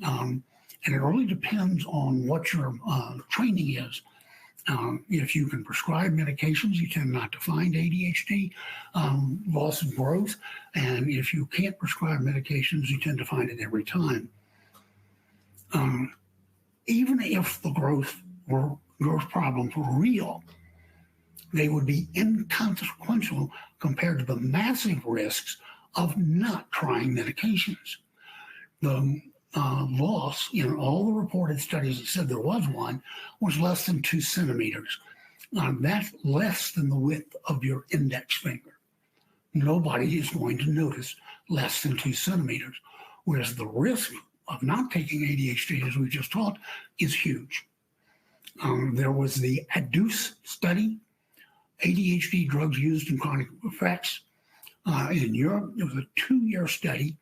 And it really depends on what your training is. If you can prescribe medications, you tend not to find ADHD, loss of growth. And if you can't prescribe medications, you tend to find it every time. Even if the growth problems were real, they would be inconsequential compared to the massive risks of not trying medications. The loss in all the reported studies that said there was one was less than 2 centimeters. That's less than the width of your index finger. Nobody is going to notice less than 2 centimeters, whereas the risk of not taking ADHD, as we just talked, is huge. There was the ADDitude study, ADHD drugs used in chronic effects in Europe. It was a 2-year study.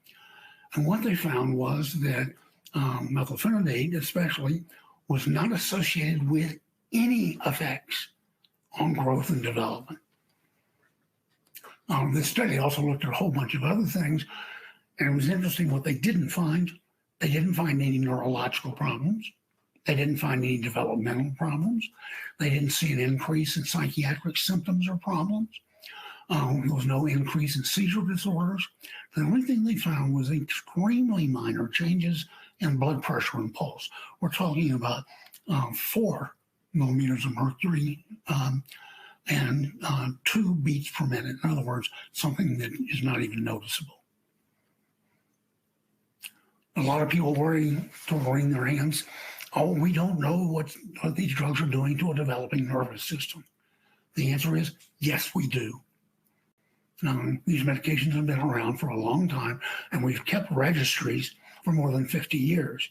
And what they found was that methylphenidate, especially, was not associated with any effects on growth and development. This study also looked at a whole bunch of other things, and it was interesting what they didn't find. They didn't find any neurological problems. They didn't find any developmental problems. They didn't see an increase in psychiatric symptoms or problems. There was no increase in seizure disorders. The only thing they found was extremely minor changes in blood pressure and pulse. We're talking about 4 millimeters of mercury and 2 beats per minute. In other words, something that is not even noticeable. A lot of people wring their hands. Oh, we don't know what these drugs are doing to a developing nervous system. The answer is yes, we do. These medications have been around for a long time, and we've kept registries for more than 50 years.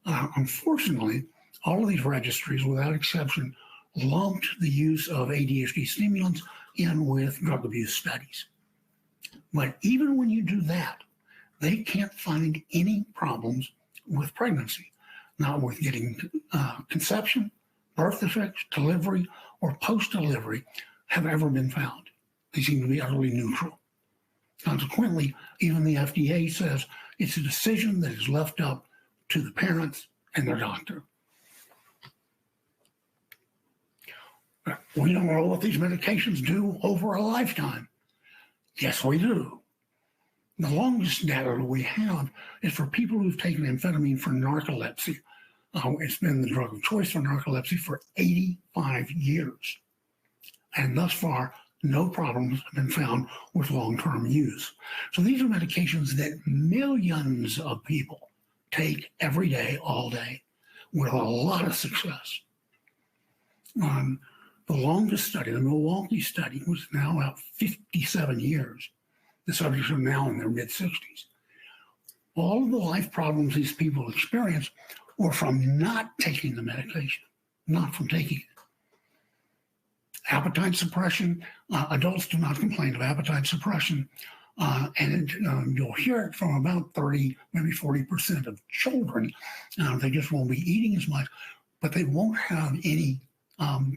Unfortunately, all of these registries, without exception, lumped the use of ADHD stimulants in with drug abuse studies. But even when you do that, they can't find any problems with pregnancy, not with getting conception, birth defects, delivery, or post-delivery have ever been found. They seem to be utterly neutral. Consequently, even the FDA says it's a decision that is left up to the parents and their doctor. We don't know what these medications do over a lifetime. Yes, we do. The longest data that we have is for people who've taken amphetamine for narcolepsy. It's been the drug of choice for narcolepsy for 85 years. And thus far, no problems have been found with long-term use. So these are medications that millions of people take every day, all day, with a lot of success. The longest study, the Milwaukee study, was now out 57 years. The subjects are now in their mid-60s. All of the life problems these people experience were from not taking the medication, not from taking it. Appetite suppression, adults do not complain of appetite suppression, and you'll hear it from about 30, maybe 40% of children. They just won't be eating as much, but they won't have any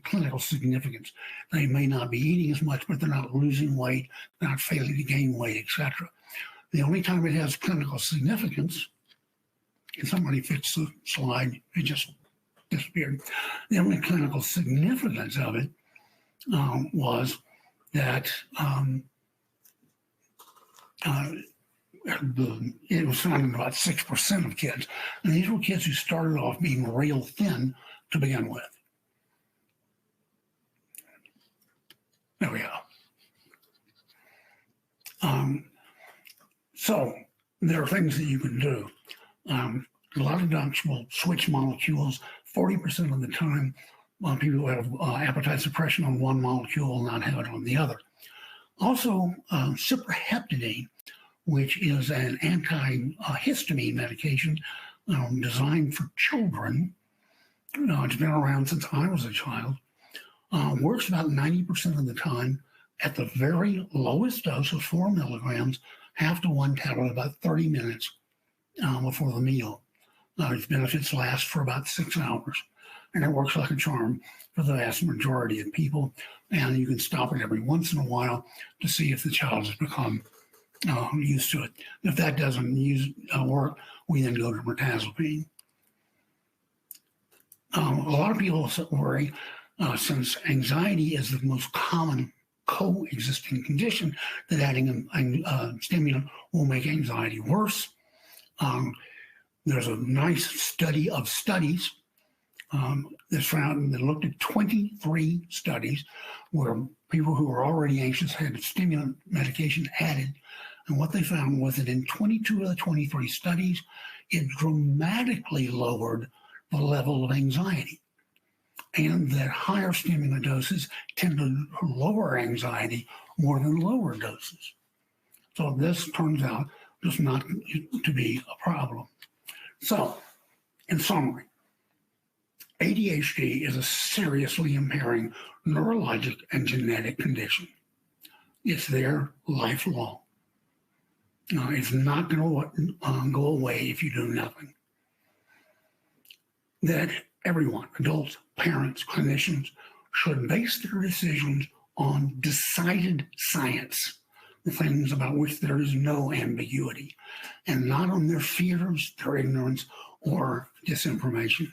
clinical significance. They may not be eating as much, but they're not losing weight, they're not failing to gain weight, etc. The only time it has clinical significance, and somebody fixed the slide, it just disappeared. The only clinical significance of it was that it was found in about 6% of kids. And these were kids who started off being rail thin to begin with. There we go. So there are things that you can do. A lot of docs will switch molecules 40% of the time. People who have appetite suppression on one molecule will not have it on the other. Also, cyproheptadine, which is an antihistamine medication designed for children. It's been around since I was a child. Works about 90% of the time at the very lowest dose of 4 milligrams, half to one tablet, about 30 minutes before the meal. Its benefits last for about 6 hours, and it works like a charm for the vast majority of people. And you can stop it every once in a while to see if the child has become used to it. If that doesn't work, we then go to mirtazapine. A lot of people worry, since anxiety is the most common coexisting condition, that adding a stimulant will make anxiety worse. There's a nice study of studies that looked at 23 studies where people who were already anxious had stimulant medication added. And what they found was that in 22 of the 23 studies, it dramatically lowered the level of anxiety, and that higher stimulant doses tend to lower anxiety more than lower doses. So this turns out just not to be a problem. So, in summary, ADHD is a seriously impairing neurologic and genetic condition. It's there lifelong. It's not going to go away if you do nothing. That everyone, adults, parents, clinicians, should base their decisions on decided science, the things about which there is no ambiguity, and not on their fears, their ignorance, or disinformation.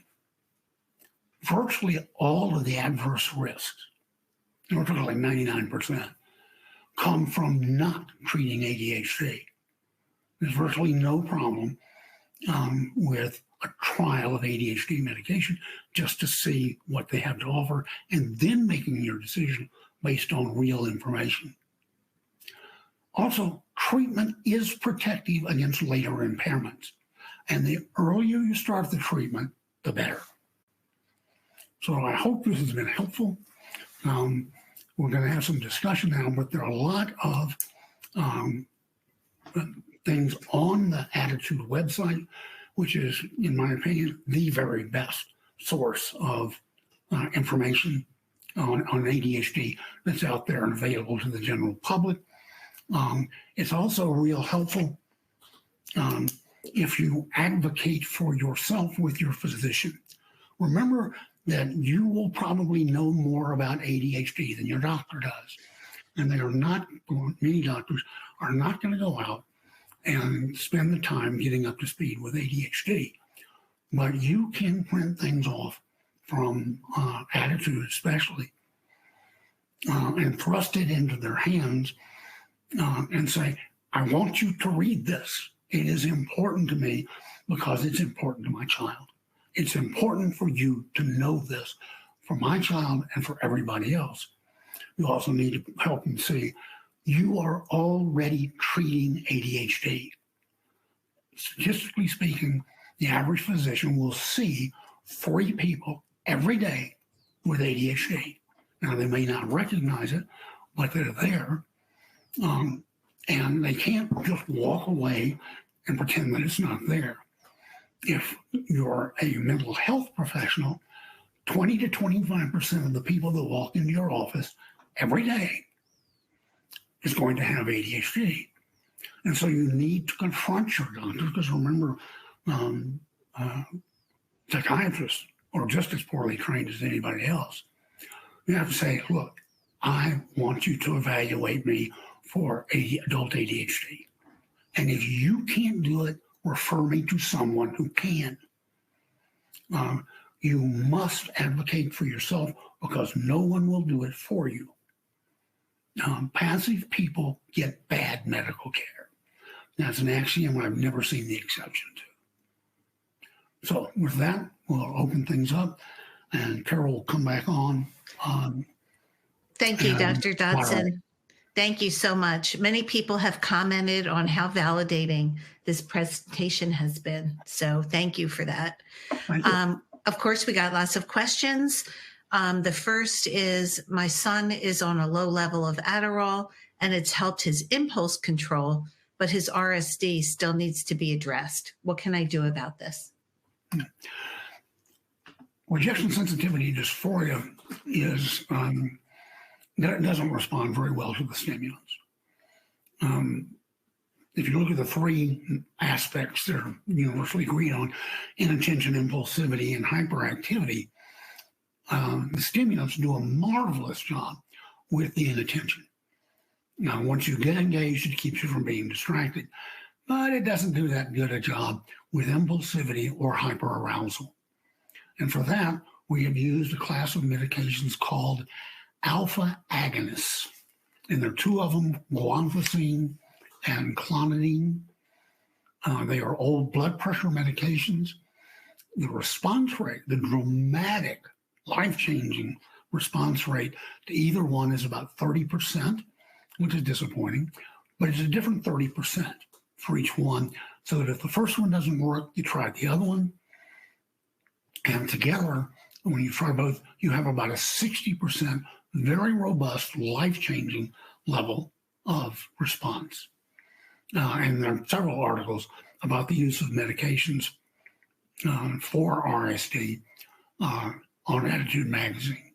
Virtually all of the adverse risks, we're talking like 99%, come from not treating ADHD. There's virtually no problem with a trial of ADHD medication just to see what they have to offer and then making your decision based on real information. Also, treatment is protective against later impairments. And the earlier you start the treatment, the better. So I hope this has been helpful. We're going to have some discussion now, but there are a lot of things on the ADDitude website, which is, in my opinion, the very best source of information on ADHD that's out there and available to the general public. It's also real helpful if you advocate for yourself with your physician. Remember that you will probably know more about ADHD than your doctor does. And they are not, many doctors are not going to go out and spend the time getting up to speed with ADHD. But you can print things off from ADDitude especially and thrust it into their hands and say, I want you to read this. It is important to me because it's important to my child. It's important for you to know this for my child and for everybody else. You also need to help them see you are already treating ADHD. Statistically speaking, the average physician will see 3 people every day with ADHD. Now, they may not recognize it, but they're there. And they can't just walk away and pretend that it's not there. If you're a mental health professional, 20 to 25% of the people that walk into your office every day is going to have ADHD. And so you need to confront your doctor, because remember, psychiatrists are just as poorly trained as anybody else. You have to say, look, I want you to evaluate me for adult ADHD. And if you can't do it, refer me to someone who can. You must advocate for yourself because no one will do it for you. Passive people get bad medical care. That's an axiom I've never seen the exception to. So with that, we'll open things up, and Carol will come back on. Thank you, and Dr. Dodson. Thank you so much. Many people have commented on how validating this presentation has been. So thank you for that. Thank you. Of course, we got lots of questions. The first is, my son is on a low level of Adderall and it's helped his impulse control, but his RSD still needs to be addressed. What can I do about this? Rejection sensitivity dysphoria is that doesn't respond very well to the stimulants. If you look at the three aspects that are universally agreed on, inattention, impulsivity, and hyperactivity, the stimulants do a marvelous job with the inattention. Now, once you get engaged, it keeps you from being distracted, but it doesn't do that good a job with impulsivity or hyperarousal. And for that, we have used a class of medications called alpha agonists. And there are two of them, guanfacine and clonidine. They are old blood pressure medications. The response rate, the dramatic, life-changing response rate to either one is about 30%, which is disappointing, but it's a different 30% for each one, so that if the first one doesn't work, you try the other one. And together, when you try both, you have about a 60% very robust, life-changing level of response. And there are several articles about the use of medications for RSD on ADDitude magazine.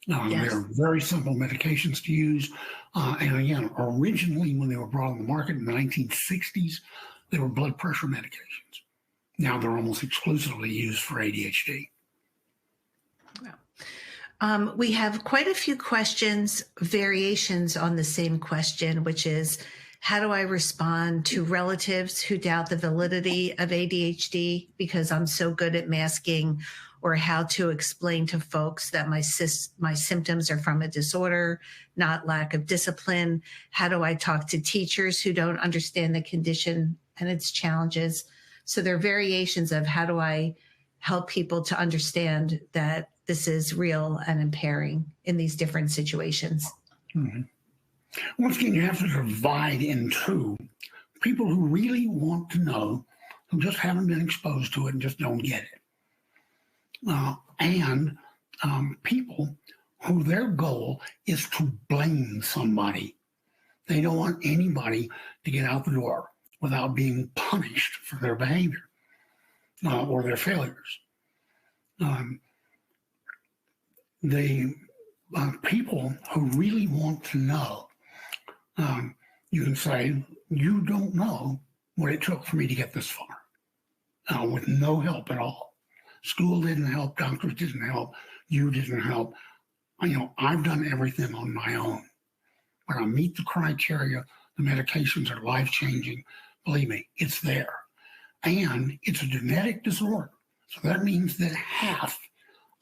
Yes. They're very simple medications to use. And again, originally when they were brought on the market in the 1960s, they were blood pressure medications. Now they're almost exclusively used for ADHD. We have quite a few questions, variations on the same question, which is, how do I respond to relatives who doubt the validity of ADHD because I'm so good at masking, or how to explain to folks that my symptoms are from a disorder, not lack of discipline? How do I talk to teachers who don't understand the condition and its challenges? So there are variations of how do I help people to understand that this is real and impairing in these different situations. Mm-hmm. Once again, you have to divide into people who really want to know, who just haven't been exposed to it and just don't get it. And people who their goal is to blame somebody. They don't want anybody to get out the door without being punished for their behavior or their failures. The people who really want to know, you can say, you don't know what it took for me to get this far, with no help at all. School didn't help, doctors didn't help, you didn't help. I've done everything on my own. When I meet the criteria, the medications are life-changing. Believe me, it's there. And it's a genetic disorder. So that means that half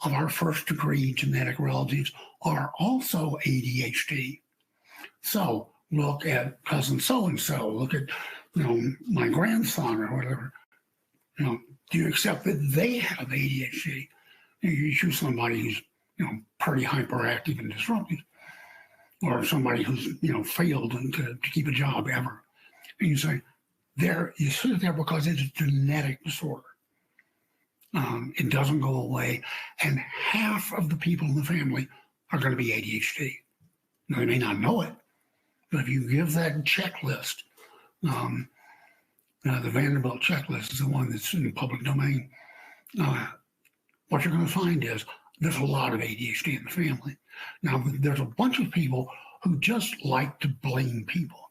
of our first-degree genetic relatives are also ADHD. So look at cousin so-and-so, look at, my grandson or whatever. Do you accept that they have ADHD? You choose somebody who's, pretty hyperactive and disruptive, or somebody who's, failed to keep a job ever. And you say, you sit there because it's a genetic disorder. It doesn't go away. And half of the people in the family are going to be ADHD. Now, they may not know it, but if you give that checklist, the Vanderbilt checklist is the one that's in the public domain, what you're going to find is there's a lot of ADHD in the family. Now, there's a bunch of people who just like to blame people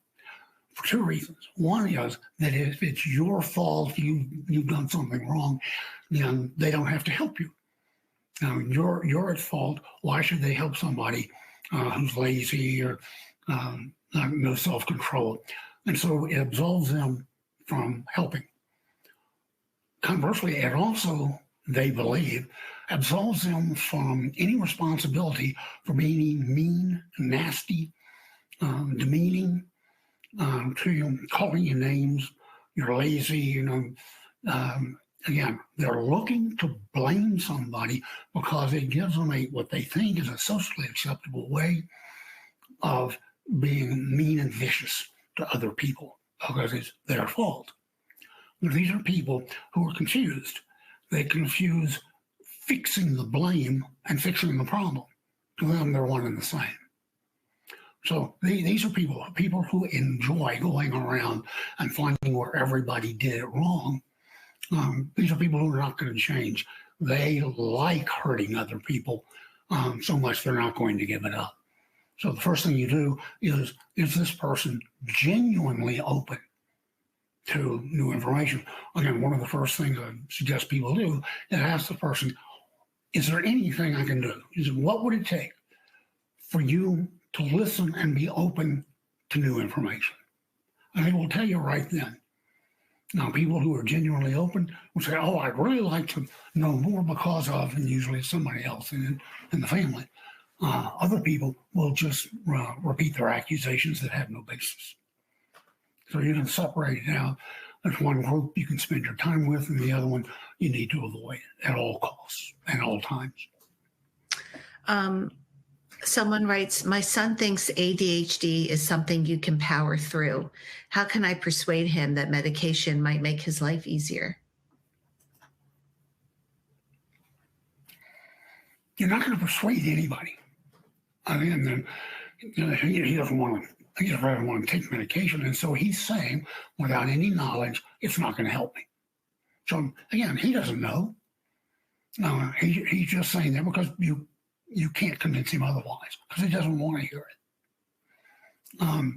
for two reasons. One is that if it's your fault, you've done something wrong, then they don't have to help you. You're at fault. Why should they help somebody who's lazy or no self-control? And so it absolves them from helping. Conversely, it also, they believe, absolves them from any responsibility for being mean, nasty, demeaning, to you, calling you names, you're lazy, again, they're looking to blame somebody because it gives them what they think is a socially acceptable way of being mean and vicious to other people because it's their fault. These are people who are confused. They confuse fixing the blame and fixing the problem. To them, they're one and the same. So these are people who enjoy going around and finding where everybody did it wrong. These are people who are not going to change. They like hurting other people so much they're not going to give it up. So the first thing you do is this person genuinely open to new information? Again, one of the first things I suggest people do is ask the person, is there anything I can do? What would it take for you to listen and be open to new information? And they will tell you right then. Now, people who are genuinely open will say, oh, I'd really like to know more because of, and usually it's somebody else in the family. Other people will just repeat their accusations that have no basis. So you can separate it out. There's one group you can spend your time with, and the other one you need to avoid at all costs and all times. Someone writes, my son thinks ADHD is something you can power through. How can I persuade him that medication might make his life easier? You're not going to persuade anybody. I mean, he doesn't want to. He just rather want to take medication, and so he's saying, without any knowledge, it's not going to help me. So again, he doesn't know. He's just saying that because you can't convince him otherwise, because he doesn't want to hear it.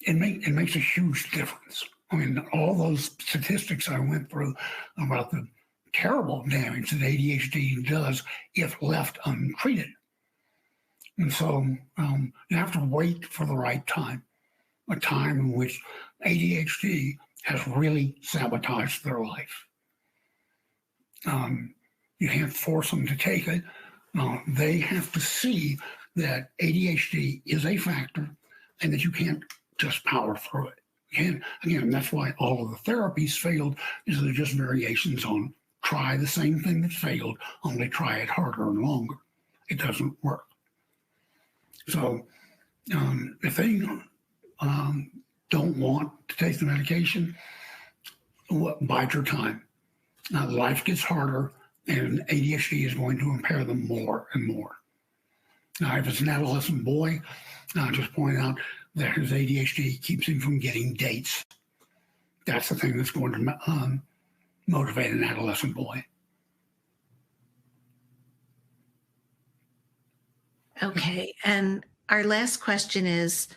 It makes a huge difference. I mean, all those statistics I went through about the terrible damage that ADHD does if left untreated. And so you have to wait for the right time, a time in which ADHD has really sabotaged their life. You can't force them to take it. They have to see that ADHD is a factor and that you can't just power through it. Again, that's why all of the therapies failed, is they're just variations on try the same thing that failed, only try it harder and longer. It doesn't work. So if they don't want to take the medication, bide your time. Life gets harder, and ADHD is going to impair them more and more. Now, if it's an adolescent boy, I'll just point out that his ADHD keeps him from getting dates. That's the thing that's going to motivate an adolescent boy. Okay. And our last question is,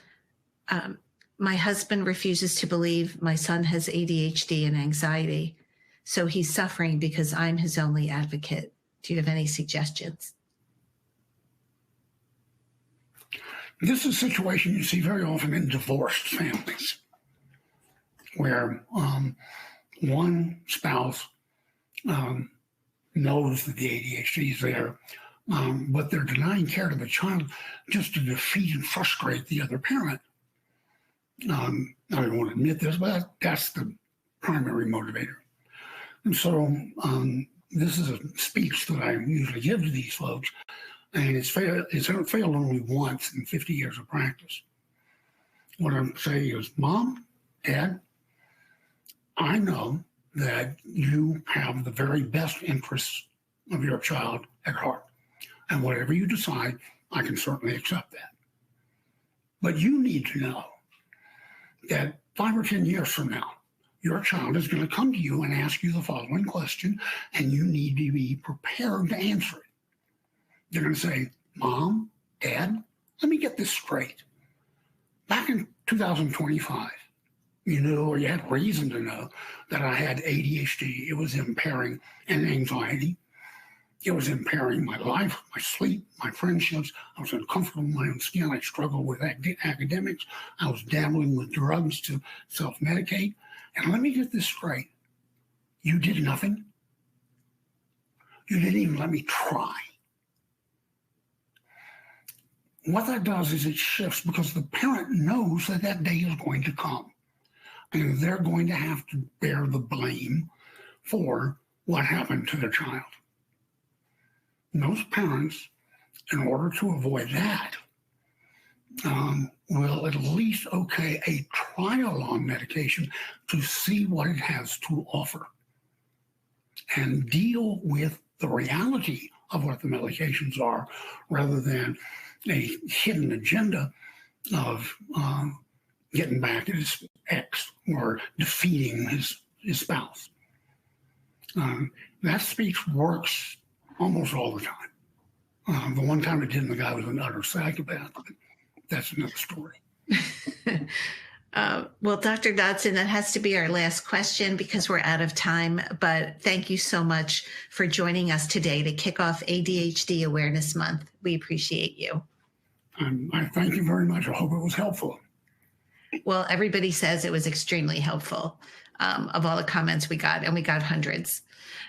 my husband refuses to believe my son has ADHD and anxiety, so he's suffering because I'm his only advocate. Do you have any suggestions? This is a situation you see very often in divorced families, where one spouse knows that the ADHD is there, but they're denying care to the child just to defeat and frustrate the other parent. I don't want to admit this, but that's the primary motivator. And so this is a speech that I usually give to these folks, and it's failed only once in 50 years of practice. What I'm saying is, Mom, Dad, I know that you have the very best interests of your child at heart. And whatever you decide, I can certainly accept that. But you need to know that 5 or 10 years from now, your child is going to come to you and ask you the following question, and you need to be prepared to answer it. They're going to say, Mom, Dad, let me get this straight. Back in 2025, you knew, or you had reason to know, that I had ADHD. It was impairing and anxiety. It was impairing my life, my sleep, my friendships. I was uncomfortable in my own skin. I struggled with academics. I was dabbling with drugs to self-medicate. And let me get this straight. You did nothing. You didn't even let me try. what that does is it shifts because the parent knows that that day is going to come. And they're going to have to bear the blame for what happened to their child. Most parents, in order to avoid that, will at least okay a trial on medication to see what it has to offer and deal with the reality of what the medications are rather than a hidden agenda of getting back at his ex or defeating his spouse. That speech works almost all the time. The one time it didn't, the guy was an utter psychopath, but that's another story. Well, Dr. Dodson, that has to be our last question because we're out of time. But thank you so much for joining us today to kick off ADHD Awareness Month. We appreciate you. I thank you very much. I hope it was helpful. Well, everybody says it was extremely helpful of all the comments we got, and we got hundreds.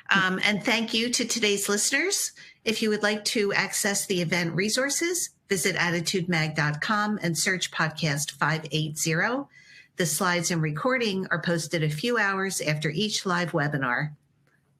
And thank you to today's listeners. If you would like to access the event resources, visit ADDitudeMag.com and search podcast 580. The slides and recording are posted a few hours after each live webinar.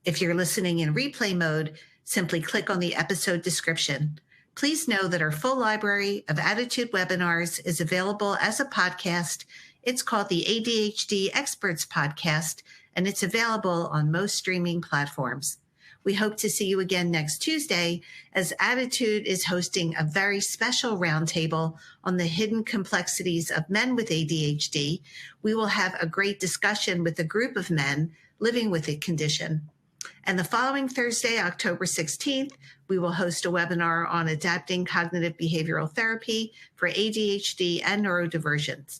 If you're listening in replay mode, simply click on the episode description. Please know that our full library of ADDitude webinars is available as a podcast. It's called the ADHD Experts podcast, and it's available on most streaming platforms. We hope to see you again next Tuesday as ADDitude is hosting a very special roundtable on the hidden complexities of men with ADHD. We will have a great discussion with a group of men living with the condition. And the following Thursday, October 16th, we will host a webinar on adapting cognitive behavioral therapy for ADHD and neurodivergence.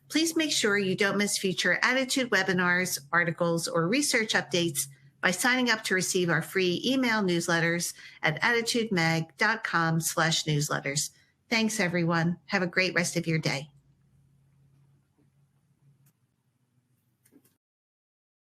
Please make sure you don't miss future ADDitude webinars, articles, or research updates by signing up to receive our free email newsletters at ADDitudemag.com/newsletters. Thanks, everyone. Have a great rest of your day.